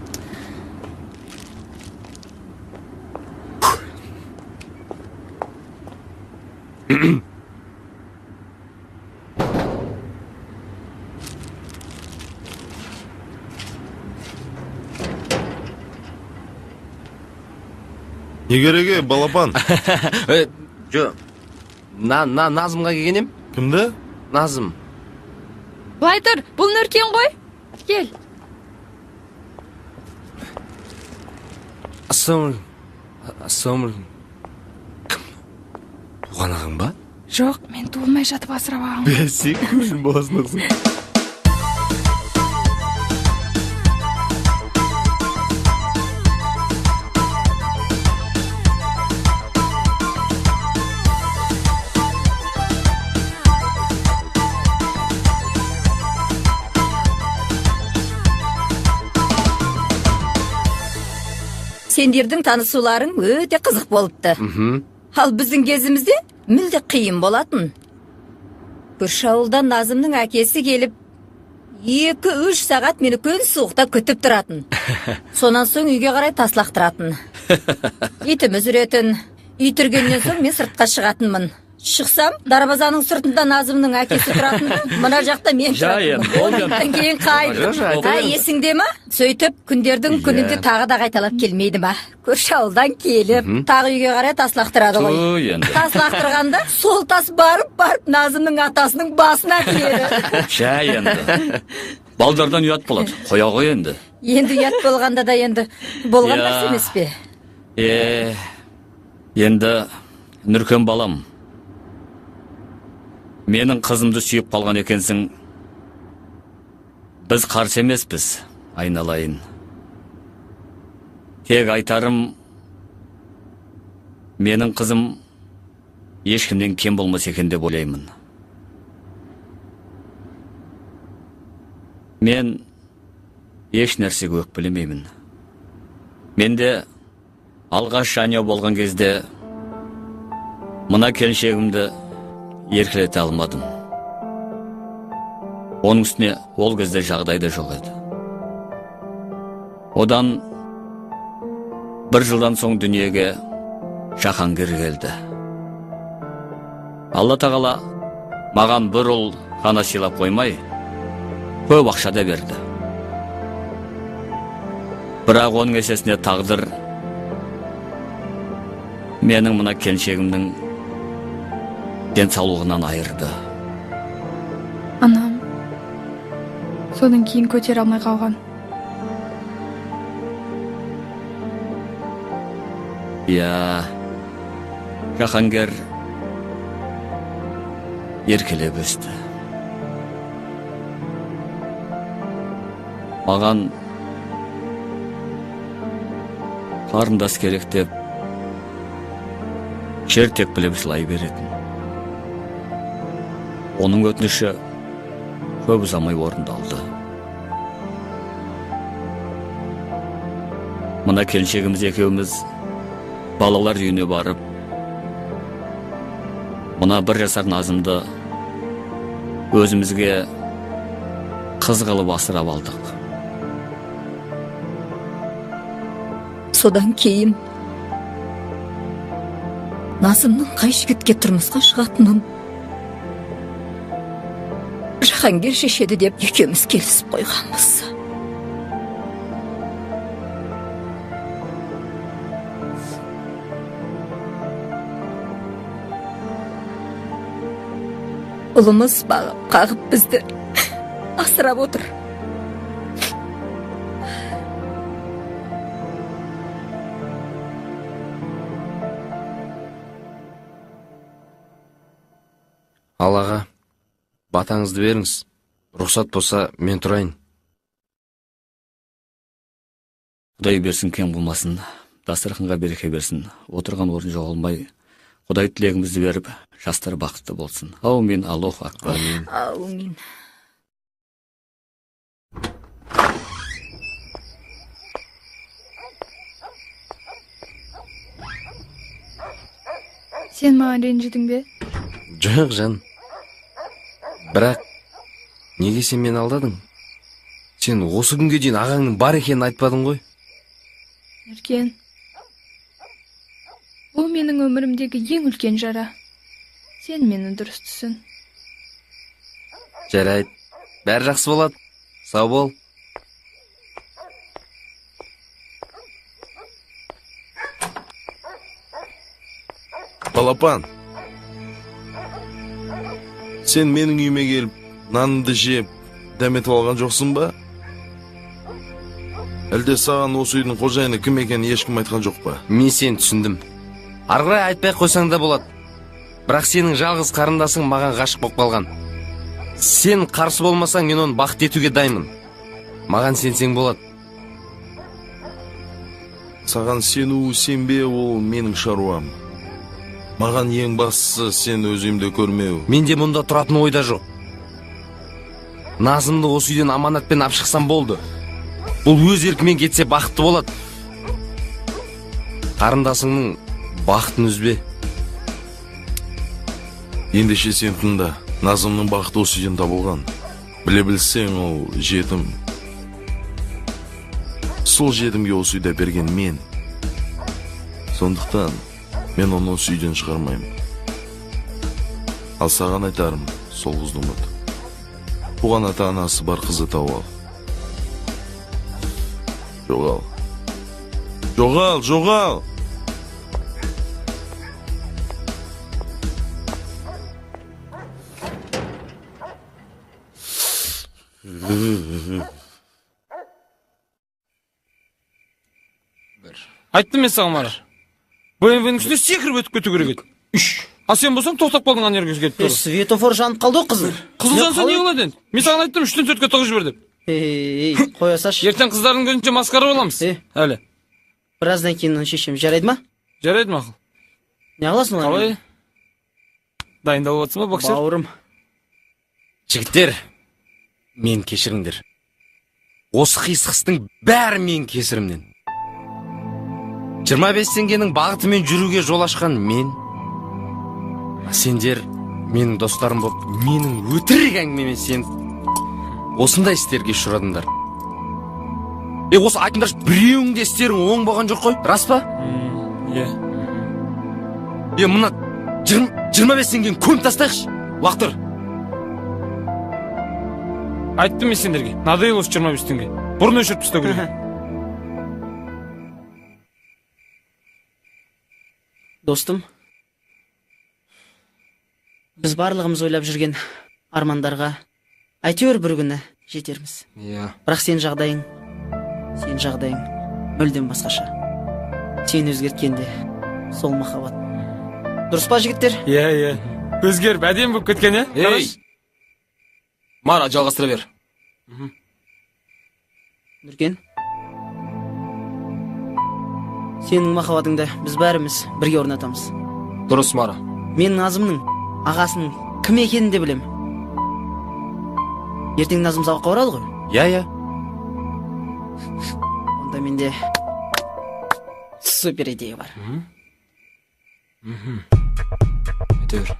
Не кереге, балапан? Жоқ. Назымға келген ем. Кімді? Назым. Былай тұр, бұл Нұркен ғой. Кел. Ассалаумағалейкум. Кім? Туған ағаң ба? Жоқ, мен туылмай жатып асырап ағам. Бәсек көшін боласын ұқсын. Сендердің танысуларың өте қызық болыпты. Ал біздің кезімізде мүлде қиын болатын. Көрші ауылдан Назымның әкесі келіп, 2-3 сағат мені көн суықта күтіп тұратын. Сонан соң үйге қарай таслақтыратын. Итіміз үретін. Ит үргеннен соң мен сыртқа шығатынмын. Шықсам, дарбазаның сыртында Назымның әкесі тұратын. Мына жақта мен тұратынмын. Одан кейін қайтып. Есіңде ма? Сөйтіп, күндердің күнінде тағы да қайталап келмейді ма? Көрші ауылдан келіп, тағы үйге қарай таслақтырады ғой. Таслақтырғанда, сол тас барып Назымның атасының басына тиеді. Жай енді. Балдардан ұят болады. Қоя ғой енді. Енді ұят болғанда да енді болған Я. нәрсе емес пе? Енді Нүркен балам. Менің қызымды сүйіп қалған екенсің. Біз қарсы емеспіз, айналайын. Тек айтарым, менің қызым ешкімден кем болмас екен деп ойлаймын. Мен еш нәрсеге өкпелемеймін. Менде алғаш жанұя болған кезде мына келіншегімді еркелете алмадым. Оның үстіне ол кезде жағдайда жоқ еді. Одан бір жылдан соң дүниеге Жахангер келді. Алла тағала маған бір ұл ғана сыйлап қоймай, көп ақша да берді. Бірақ оның есесіне тағдыр менің мына келіншегімнің денсаулығынан айырды. Анам содан кейін көтере алмай қалған. Я, Жахангер еркелеп өсті. Маған қарындас керек деп жер тепкілеп жылай беретін. Оның өтініші көп ұзамай орындалды. Мына келіншегіміз екеуміз балалар үйіне барып, мына 1 жасар Назымды өзімізге қыз қылып асырап алдық. Содан кейін Назымның қай жігітке тұрмысқа шығатынын Жахангер шешеді деп екеуміз келісіп қойғанбыз. Ұлымыз бағып қағып бізді асырап отыр. Аллаға батаңызды беріңіз. Рұқсат болса, мен тұрайын. Құдай берсін, кең болмасын. Дастарханға береке берсін. Отырған орын жоғалмай, Құдай тілегімізді беріп, жастар бақытты болсын. Аумин, Аллаху акбар. Аумин. Сен маған ренжідің бе? Жоқ, жан. Бірақ, неге сен мені алдадың? Сен осы күнге дейін ағаңның бар екенін айтпадың ғой? Нүркен, бұл менің өмірімдегі ең үлкен жара. Сен мені дұрыс түсін. Жарайды, бәрі жақсы болады. Сау бол. Балапан, сен менің үйіме келіп, нанымды жеп, дәметіп алған жоқсың ба? Әлде саған осы үйдің қожайыны кім екенін ешкім айтқан жоқ па? Мен сен түсіндім. Арғырай айтпай қойсаң да болады. Бірақ сенің жалғыз қарындасың маған ғашық болып қалған. Сен қарсы болмасаң, мен оны бақыт етуге дайынмын. Маған сенсең болады. Саған сену, сенбе, ол менің шаруам. Маған ең бастысы сен өзімді көрмеу. Менде мұнда тұратын ойда жоқ. Назымды осы үйден аманатпен алып шықсам болды. Бұл өз еркімен кетсе бақытты болады. Қарындасыңның бақытын үзбе. Ендеше сен тыңда. Назымның бақыты осы үйден табылған. Біле білсең, ол жетім. Сол жетімге осы үйде берген мен. Сондықтан мен оны осы үйден шығармаймын. Ал саған айтарым, сол қызды ұмыт. Оған ата анасы бар қызды тауып ал. Жоғал. Жоғал, жоғал! Айттым мен саған Марат. БМВ-нің үстіне секіріп өтіп кету керек еді. А сен болсаң тоқтап қалдың ана жерге келіп тұр. Светофор жанып қалды ғой қызыл. Қызыл жанса не болады енді? Мен саған айттым 3-тен 4-ке тығып жібер деп. Қоя салшы. Ертең қыздардың көзінше маскара боламыз. Әлі. Біраздан кейін оны шешем. Жарайды ма? Жарайды мақұл. Не қыласың олар? Қалай? Дайындалып жатсың ба, боксер? Бауырым. Жігіттер, мен кешіріңдер. Осы қисқыстың бәрі мен кесірімнен. 25 теңгенің бағытымен жүруге жол ашқан мен. Сендер менің достарым болып, менің өтірік әңгімемен сен осындай істерге ұшырадыңдар. Осы айтыңдаршы, біреуің де істерің оң болған жоқ қой, рас па? Мына 25 теңгені көміп тастайықшы. Уақыт тұр. Айттым мен сендерге. Надоело 25 теңге. Бұрын өшіріп тастау керек. Достым, біз барлығымыз ойлап жүрген армандарға әйтеуір бір күні жетерміз. Бірақ сен жағдайың мүлдем басқаша. Сен өзгерткенде сол махаббат. Дұрыс па, жігіттер? Өзгеріп, әдем болып кеткен, Мара, жалғастыра бер. Нұркен, сенің махаббатыңды біз бәріміз бірге орнатамыз. Дұрыс, Мара. Мен Назымның ағасының кім екенін де білем. Ертең Назым сабаққа барады ғой? Онда менде супер идея бар. Айта бер.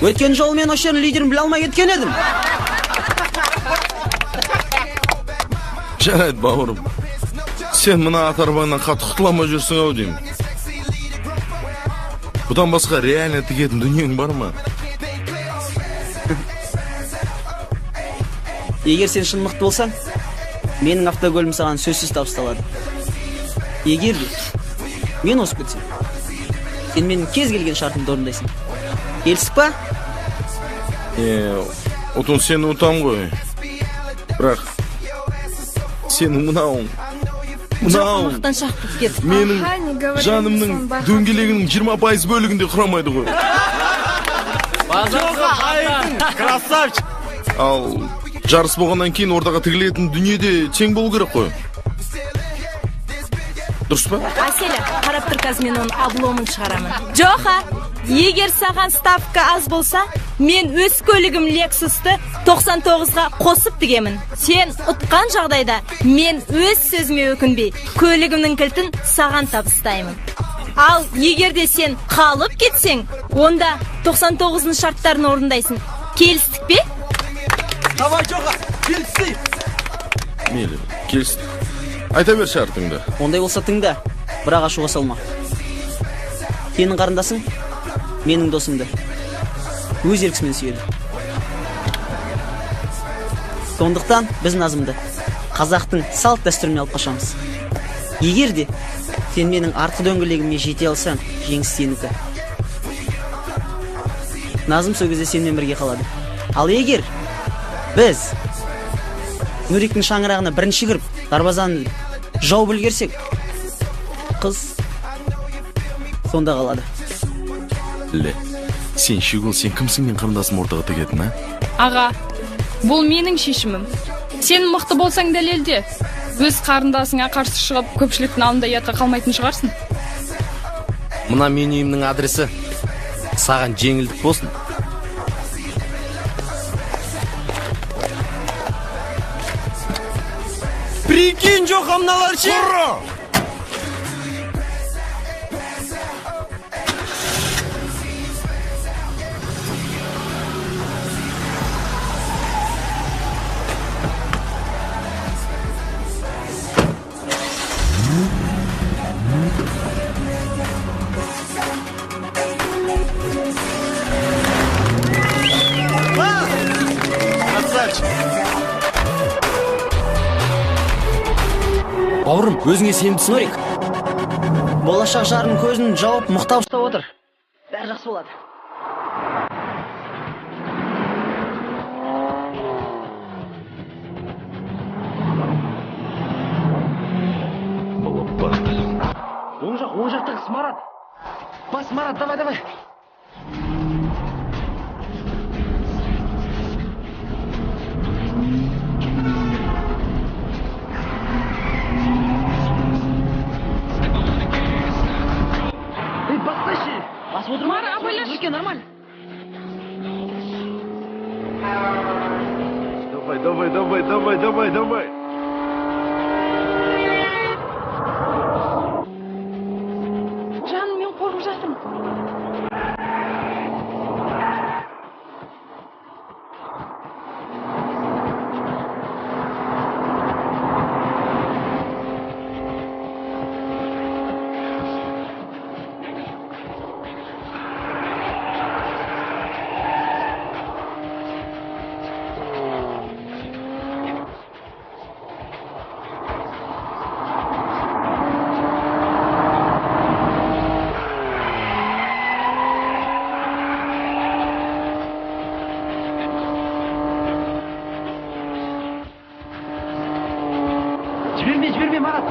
Өткен жолы мен осы жердің лидерін біле алмай кеткен едім. Жарайды, бауырым. Сен мына ат арбаңнан қатты құтыламай жүрсің ау деймін. Бұдан басқа реально тігетін дүниең бар ма? Егер сен шын мықты болсаң, менің автокөлігім саған сөзсіз табысталады. Егер де мен осып кетсем, сен менің кез келген шартымды орындайсың. Келістік па? Отын сені ұтам ғой. Бірақ сенің мынауың менің жанымның дөңгелегінің 20% бөлігінде құрамайды ғой. Красавчик! Ал жарыс болғаннан кейін ортаға тігілетін дүниеде тең болу керек қой. Дұрыс па? Аселя, қарап тұр қазір мен оның обломын шығарамын. Жоха, егер саған ставка аз болса, мен өз көлігім Lexus'ты 99-ға қосып тігемін. Сен ұтқан жағдайда мен өз сөзіме өкінбей, көлігімнің кілтін саған табыстаймын. Ал егер де сен қалып кетсең, онда 99-ның шарттарын орындайсың. Келістік пе? Давай, Жоха, келістік. Мейлі, келістік. Айта бер шартыңды. Ондай болса тыңда, бірақ ашуға салма. Сенің қарындасың, менің досымды өз еркісімен сүйеді. Сондықтан біз Назымды қазақтың салт дәстүріне алып қашамыз. Егер де сен менің артқы дөңгелегіме жете алсаң, жеңіс сенікі. Назым сол кезде сенімен бірге қалады. Ал егер біз Нұректің шаңырағына бірінші кіріп, дарбазаны жауып үлгерсек, қыз сонда қалады. Сен шүгіл, сен кімсің мен қарындасым ортаға тігетін, Аға, бұл менің шешімім. Сен мықты болсаң дәлелде. Өз қарындасыңа қарсы шығып, көпшіліктің алдында ұятқа қалмайтын шығарсың. Мына мен үйімнің адресі. Саған жеңілдік болсын. Прикинь, Жоха, мыналар ше! өзіңе сенімдісің Норик? Болашақ жарың көзін жауып мұқтап ұстап отыр. Бәрі жақсы болады. Оң жақтағы Марат. Бас, Марат, давай. Бас отырма. Мара, абайлаш. Нұрке, нормально. Давай. Жаным, мен қорқып жатырмын. Жіберме, Марат.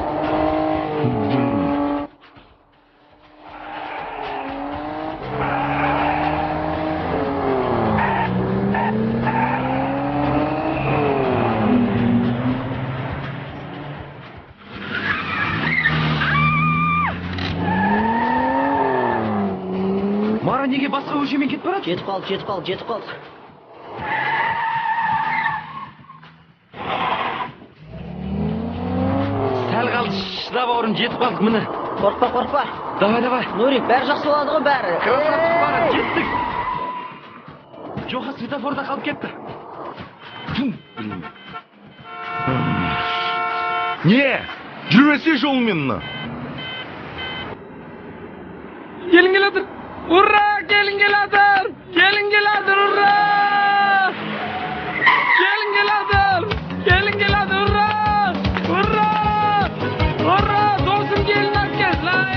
Мара неге басқа көшемен кетіп барады? Жетіп қалды. Сәл қалды, шыда бауырым, жетіп қалдық, міне. Қорқпа. Давай. Нурик, бәрі жақсы болады ғой, бәрі. Красавчик, Мара, жеттік. Жоға светофорда қалып кетті. Не? Жүрмесе жолыңмен мына. Келін келатыр. Ура! Келін келатыр, ура! Келін келатыр, ура! Ура! Досым келін әкел. Лай.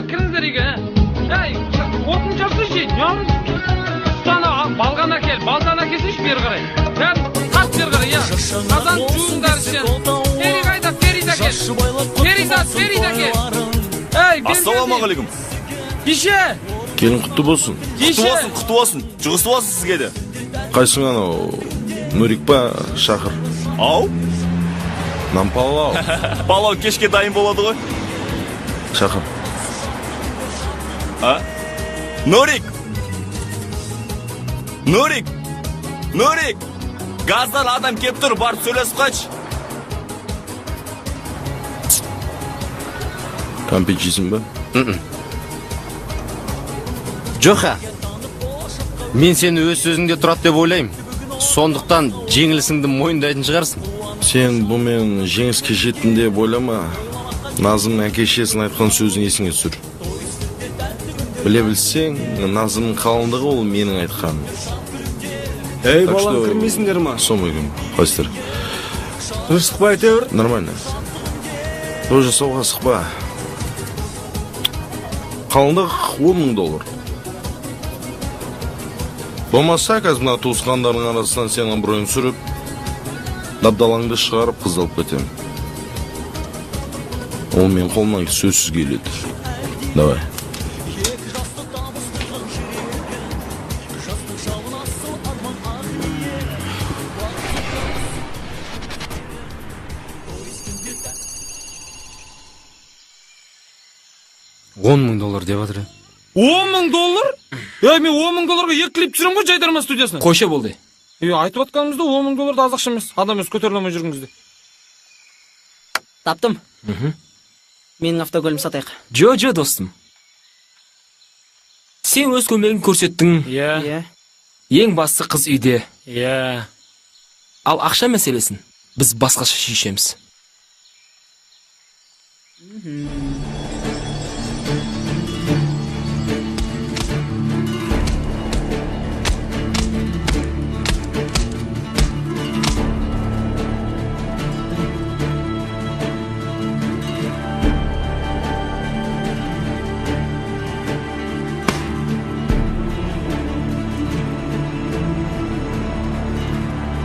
Кіріңіздер үйге. Әй, отын жақсыншы, нем? Ұстаны балған әкел, балдан әкелсінші бері қарай. Қас бері қарай, я. Қазан жуыңдар ішен. Ферид айда, Ферид әкел. Ферид әкел. Әй, Ассалаумағалейкум. Кеше. Келін құтты болсын. Құтты болсын. Жұғысы болсын сізге де. Қайсың анау? Нурик па, шақыр. Ау? Нам палау. Палау кешке дайын болады ғой. Шақыр. А? Нурик! Газдан адам кеп тұр, барып сөйлесіп қач. Кәмпит жейсің ба? Жоха, мен сені өз сөзіңде тұрат деп ойлаймын. Сондықтан жеңілісіңді мойындайтын шығарсың. Сен бұмен жеңіске жеттің деп ойлама. Назымның әке-шешесінің айтқан сөзін есіңе түсір. Біле білсең, Назымның қалыңдығы ол менің айтқаным. Ей, балам, кірмейсіңдер ма? Сомайгім, қайсытыр. Сықпа әйтеуір? Нормально. Тоже соуға сықпа. Қалыңдық $10,000. Болмаса, қазір мына туысқандарының арасынан сенің бұрын сүріп, дабдалаңды шығарып қыз алып кетем. Ол мен қолымнан сөзсіз келеді. Давай. $10,000 деп жатыр. $10,000? Мен $10,000-га 2 клип түсірем ғой жайдарма студиясына. Қойша болды. Айтып атқанымызда $10,000 да аз ақша емес. Адам өз көтеріле алмай жүргеніңізде. Таптым. Менің автокөлім сатайық. Жо, достым. Сен өз көмегін көрсеттің. Иә. Ең басты қыз үйде. Иә. Ал ақша мәселесін біз басқаша шешеміз.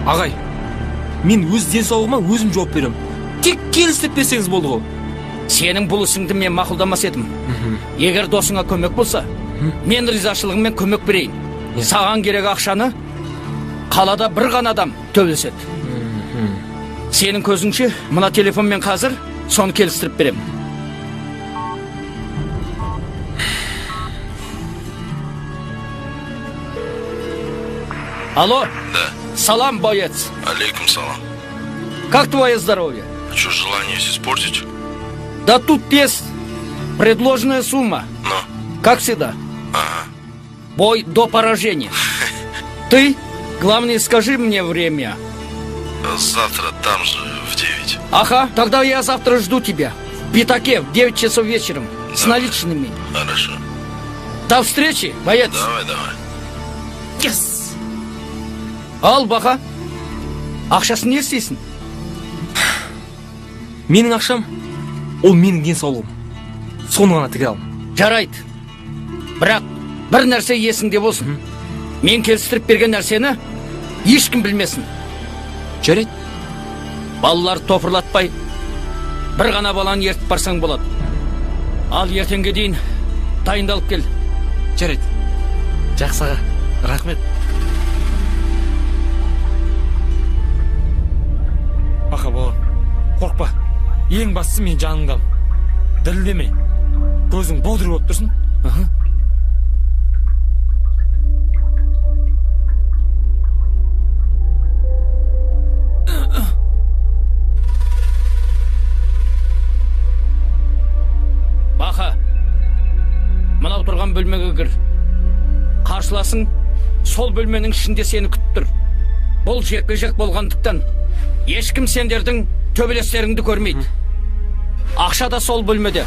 Ағай, мен өз денсаулығыма өзім жауап берем. Тек келістіріп берсеңіз болды ғой. Сенің бұл ісіңді мен мақұлдамас едім. Егер досыңа көмек болса, мен ризашылығыммен көмек берейін. Саған керек ақшаны қалада бір ғана адам төлеседі. Сенің көзіңше, мына телефонмен қазір соны келістіріп берем. Алло? Да. Салам, боец. Алейкум салам. Как твое здоровье? Что, желание испортить? Да тут есть предложенная сумма. Но. Как всегда. Ага. Бой до поражения. Ты, главное, скажи мне время. Завтра там же в 9. Ага, тогда я завтра жду тебя. В Пятаке в 9 часов вечером. С наличными. Хорошо. До встречи, боец. Давай. Yes. Ал, бақа. Ақшасын не істейсің? Менің ақшам, ол менің денсаулығым. Соны ғана тіге ал. Жарайды. Бірақ бір нәрсе есіңде болсын. Мен келістіріп берген нәрсені ешкім білмесін. Жарайды. Балалар топырлатпай, бір ғана баланы ертіп барсаң болады. Ал ертеңге дейін дайындалып кел. Жарайды. Жақсы аға. Рахмет. Бақа бала, қорқпа. Ең бастысы мен жаныңдамын. Дірілдеме. Көзің бодыр болып тұрсын. Бақа, мынау тұрған бөлмеге кір. Қарсыласың, сол бөлменің ішінде сені күтіп тұр. Бұл жекпе-жек болғандықтан ешкім сендердің төбелестеріңді көрмейді. Ақша да сол бөлмеде.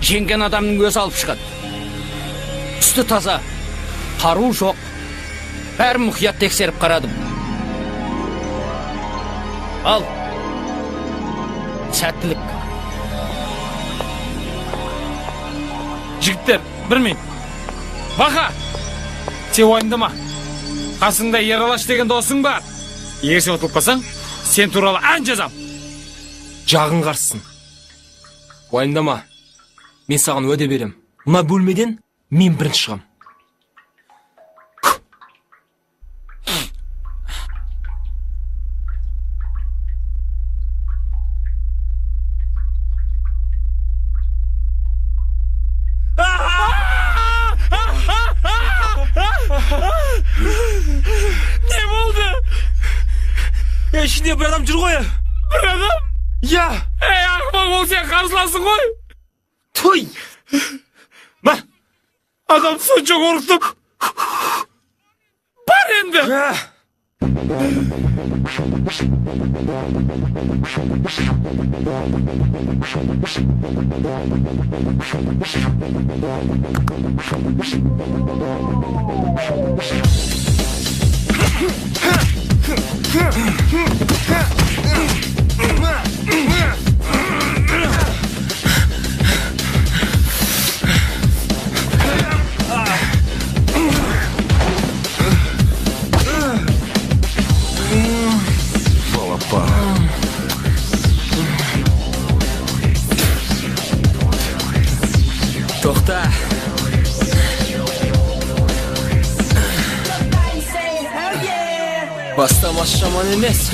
Жеңген адамның өзі алып шығады. Үсті таза, қару жоқ. Бәрі мұқият тексеріп қарадым. Ал, сәттілік. Жігіттер, бір мен. Бақа, сен уайымдама. Қасыңда Ералаш деген досың бар. Егер сен ұтылып қалсаң, сен туралы ән жазам. Жағың қарсың. Уайымдама. Мен саған уәде берем. Мына бөлмеден мен бірінші шығам. Не болды? Ішінде бір адам жүр ғой. Бір адам? Я. Ақымақ ол сен қарсыласың ғой. Той. Ба, адам сонша қорқытып. Бар енді. Тоқта. Бастамас жаман емес.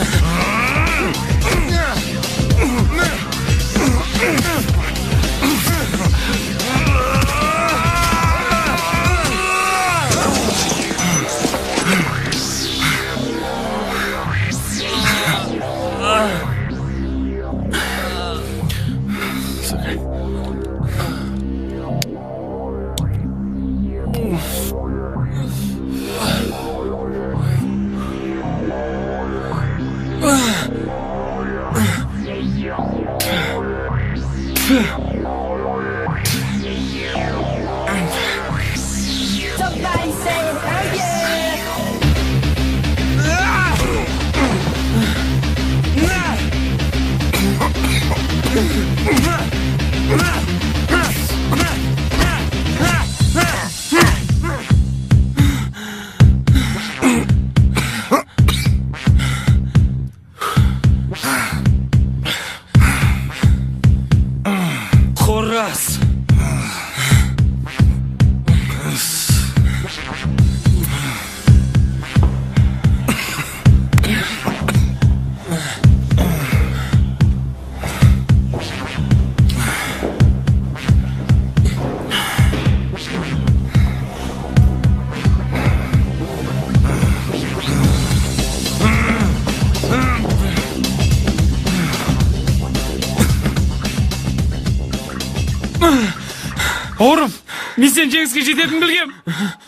Бауырым, мен сен жеңіске жететінін білгем.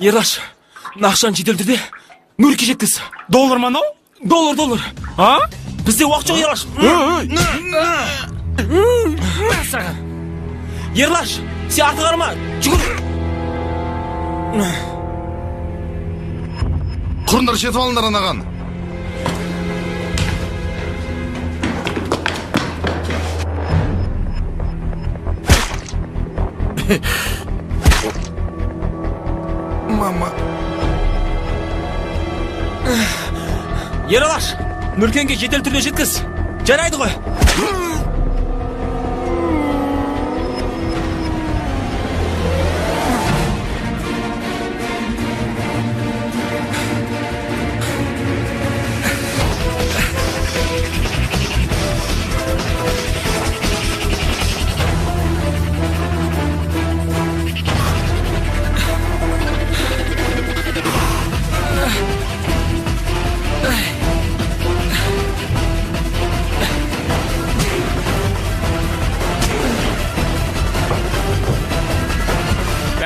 Ерлаш, ақшаны жедел түрде Нұрекке жеткіз. Доллар ма анау? Доллар. А? Бізде уақыт жоқ, Ерлаш. Саған. Ерлаш, сен арты қарама, жүгір. Құрындар жетіп алыңдар анаған. Мама. Ерлаш, Нұркенге жедел түрде жеткіз. Жарайды ғой.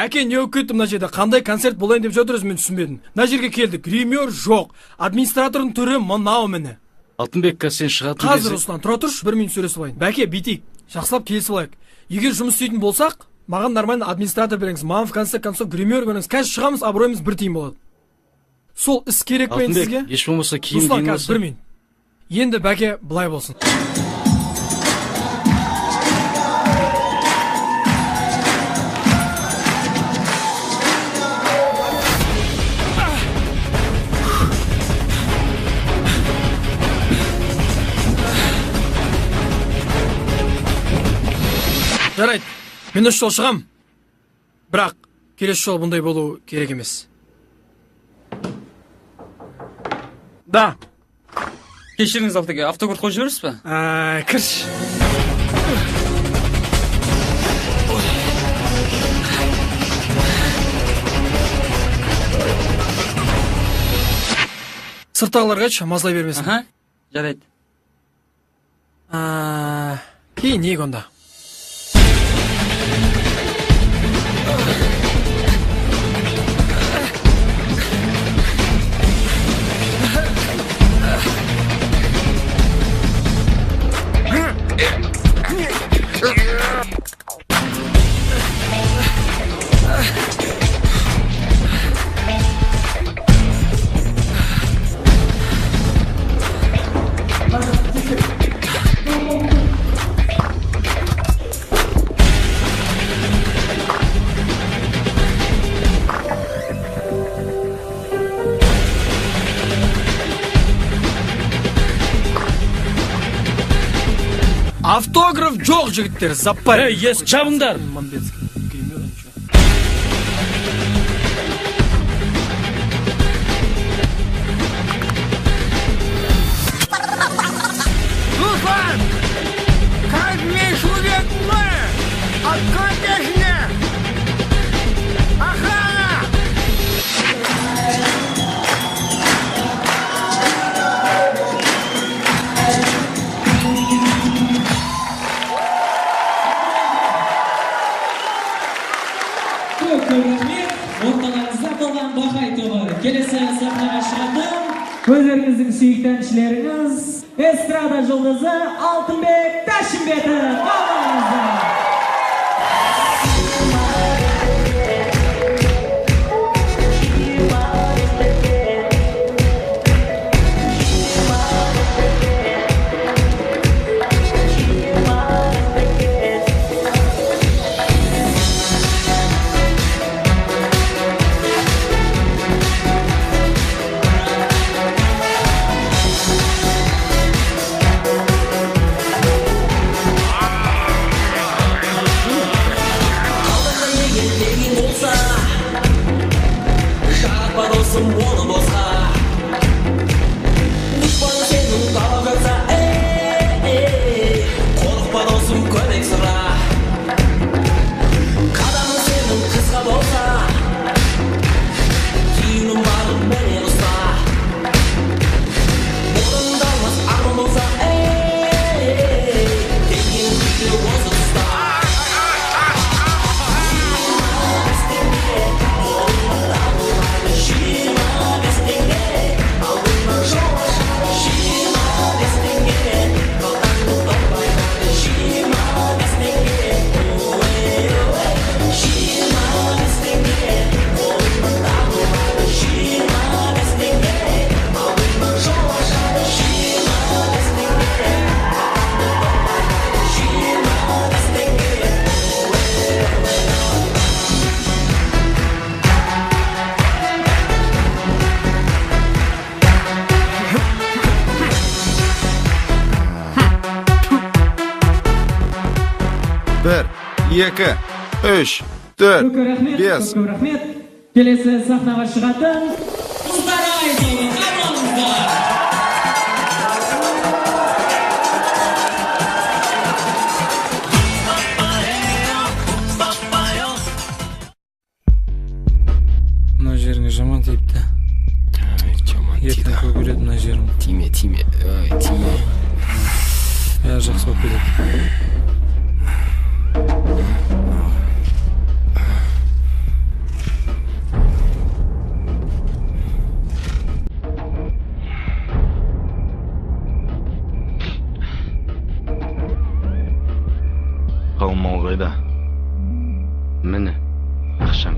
Әке, не өп кетті мына жерде? Қандай концерт болайын деп жатырсыз, мен түсінбедім. Мына жерге келдік, гример жоқ. Администратордың түрі мынау міне. Алтынбек, сен шығатын Қазір Руслан, тұра тұршы, 1 минут сөйлесіп алайын. Бәке, бүйтейік. Жақсылап келісіп алайық. Егер жұмыс істейтін болсақ, маған нормально администратор беріңіз. Маған в конце концов гример беріңіз. Қазір шығамыз, абыройымыз 1 тиын болады. Сол іс керек пе сізге? Еш болмаса киім Руслан, дейін қазір 1 минут. Енді бәке, былай болсын. Жарайды, мен осы жол шығам. Бірақ, келесі жол бұндай болу керек емес. Да. Кешіріңіз, Алтыге, автокөлік қойып жібересіз ба? Кірш. Сырттағыларға мазалай бермесін. Аха, жарайды. Кейінейік онда. Автограф жоқ, жігіттер, заппар. Ес, жабыңдар. Руслан! Как смеешь увекла? Открой песню! Охрана! Орталарыңызда болған Бақай тобы. Келесі сахнаға шығатын өздеріңіздің сүйікті әншілеріңіз эстрада жұлдызы Алтынбек Тәшімбетов. Қалыңыздар. 2, 3, 4, Көп рахмет, 5. көп рахмет. Келесі сахнаға шығатын Қыздарай тобы, қабылыңыздар. Мына жеріңе жаман тиіпті. Ертең көгереді мына жерім. Тиме. Жақсы болып кетеді. Қалмал қайда? Міне, ақшам.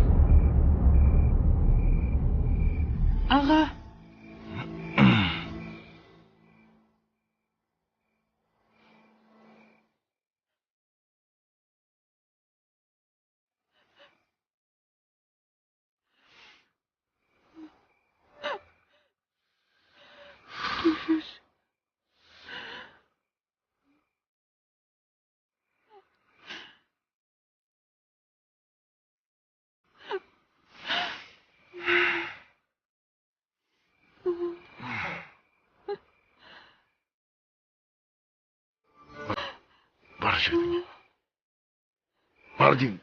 Аға. Бар жеріңе. Бар деймін.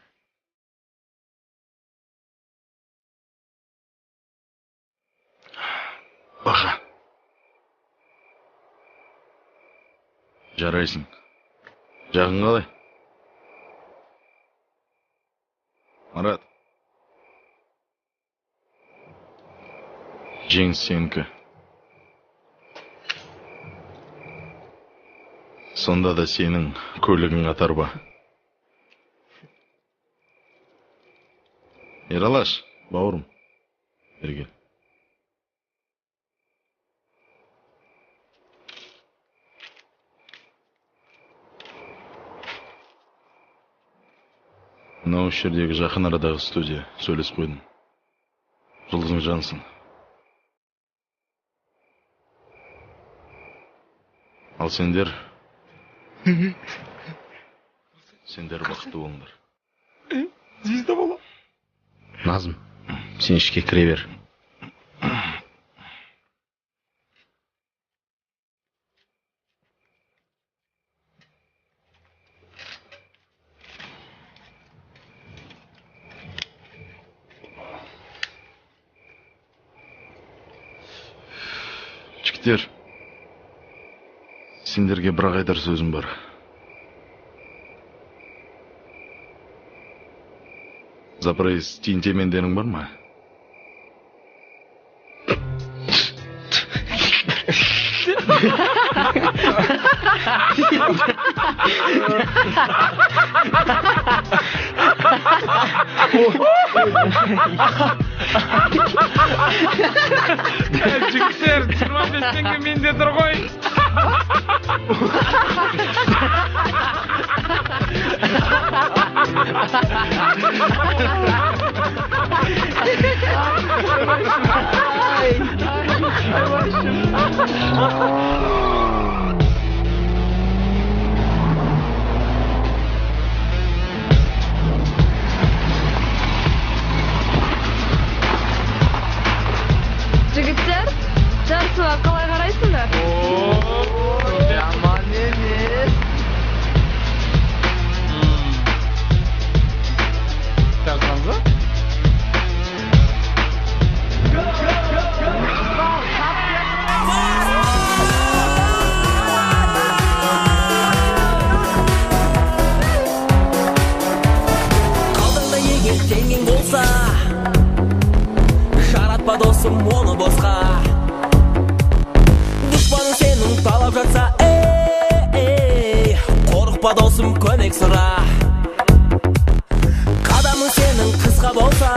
Бақа. Жарайсың. Жағың қалай? Марат. Жеңіс сенікі. Сонда да сенің көлігің қатар ба? Ералаш, бауырым. Бері кел. Мынау жердегі жақын арадағы студия. Сөйлесіп қойдым. Жұлдызың жансың. Ал сендер бақытты болыңдар. Звезда бола. Назым, сен ішке кіре бер. Жігіттер, сендерге бірақ айтар сөзім бар. Запрайыз тиін-темендерің бар ма? Жігіттер, 25 теңге менде тұр ғой. Жігіттер, жарысуға қалай қарайсыңдар? Жаман емес. Жарысамыз ба? Қалдыңда егер теңің болса, жаратпа досым оны босқа. Дұшпаның сенің талап жатса, қорықпа досым көмек сұра. Қадамың сенің қысқа болса,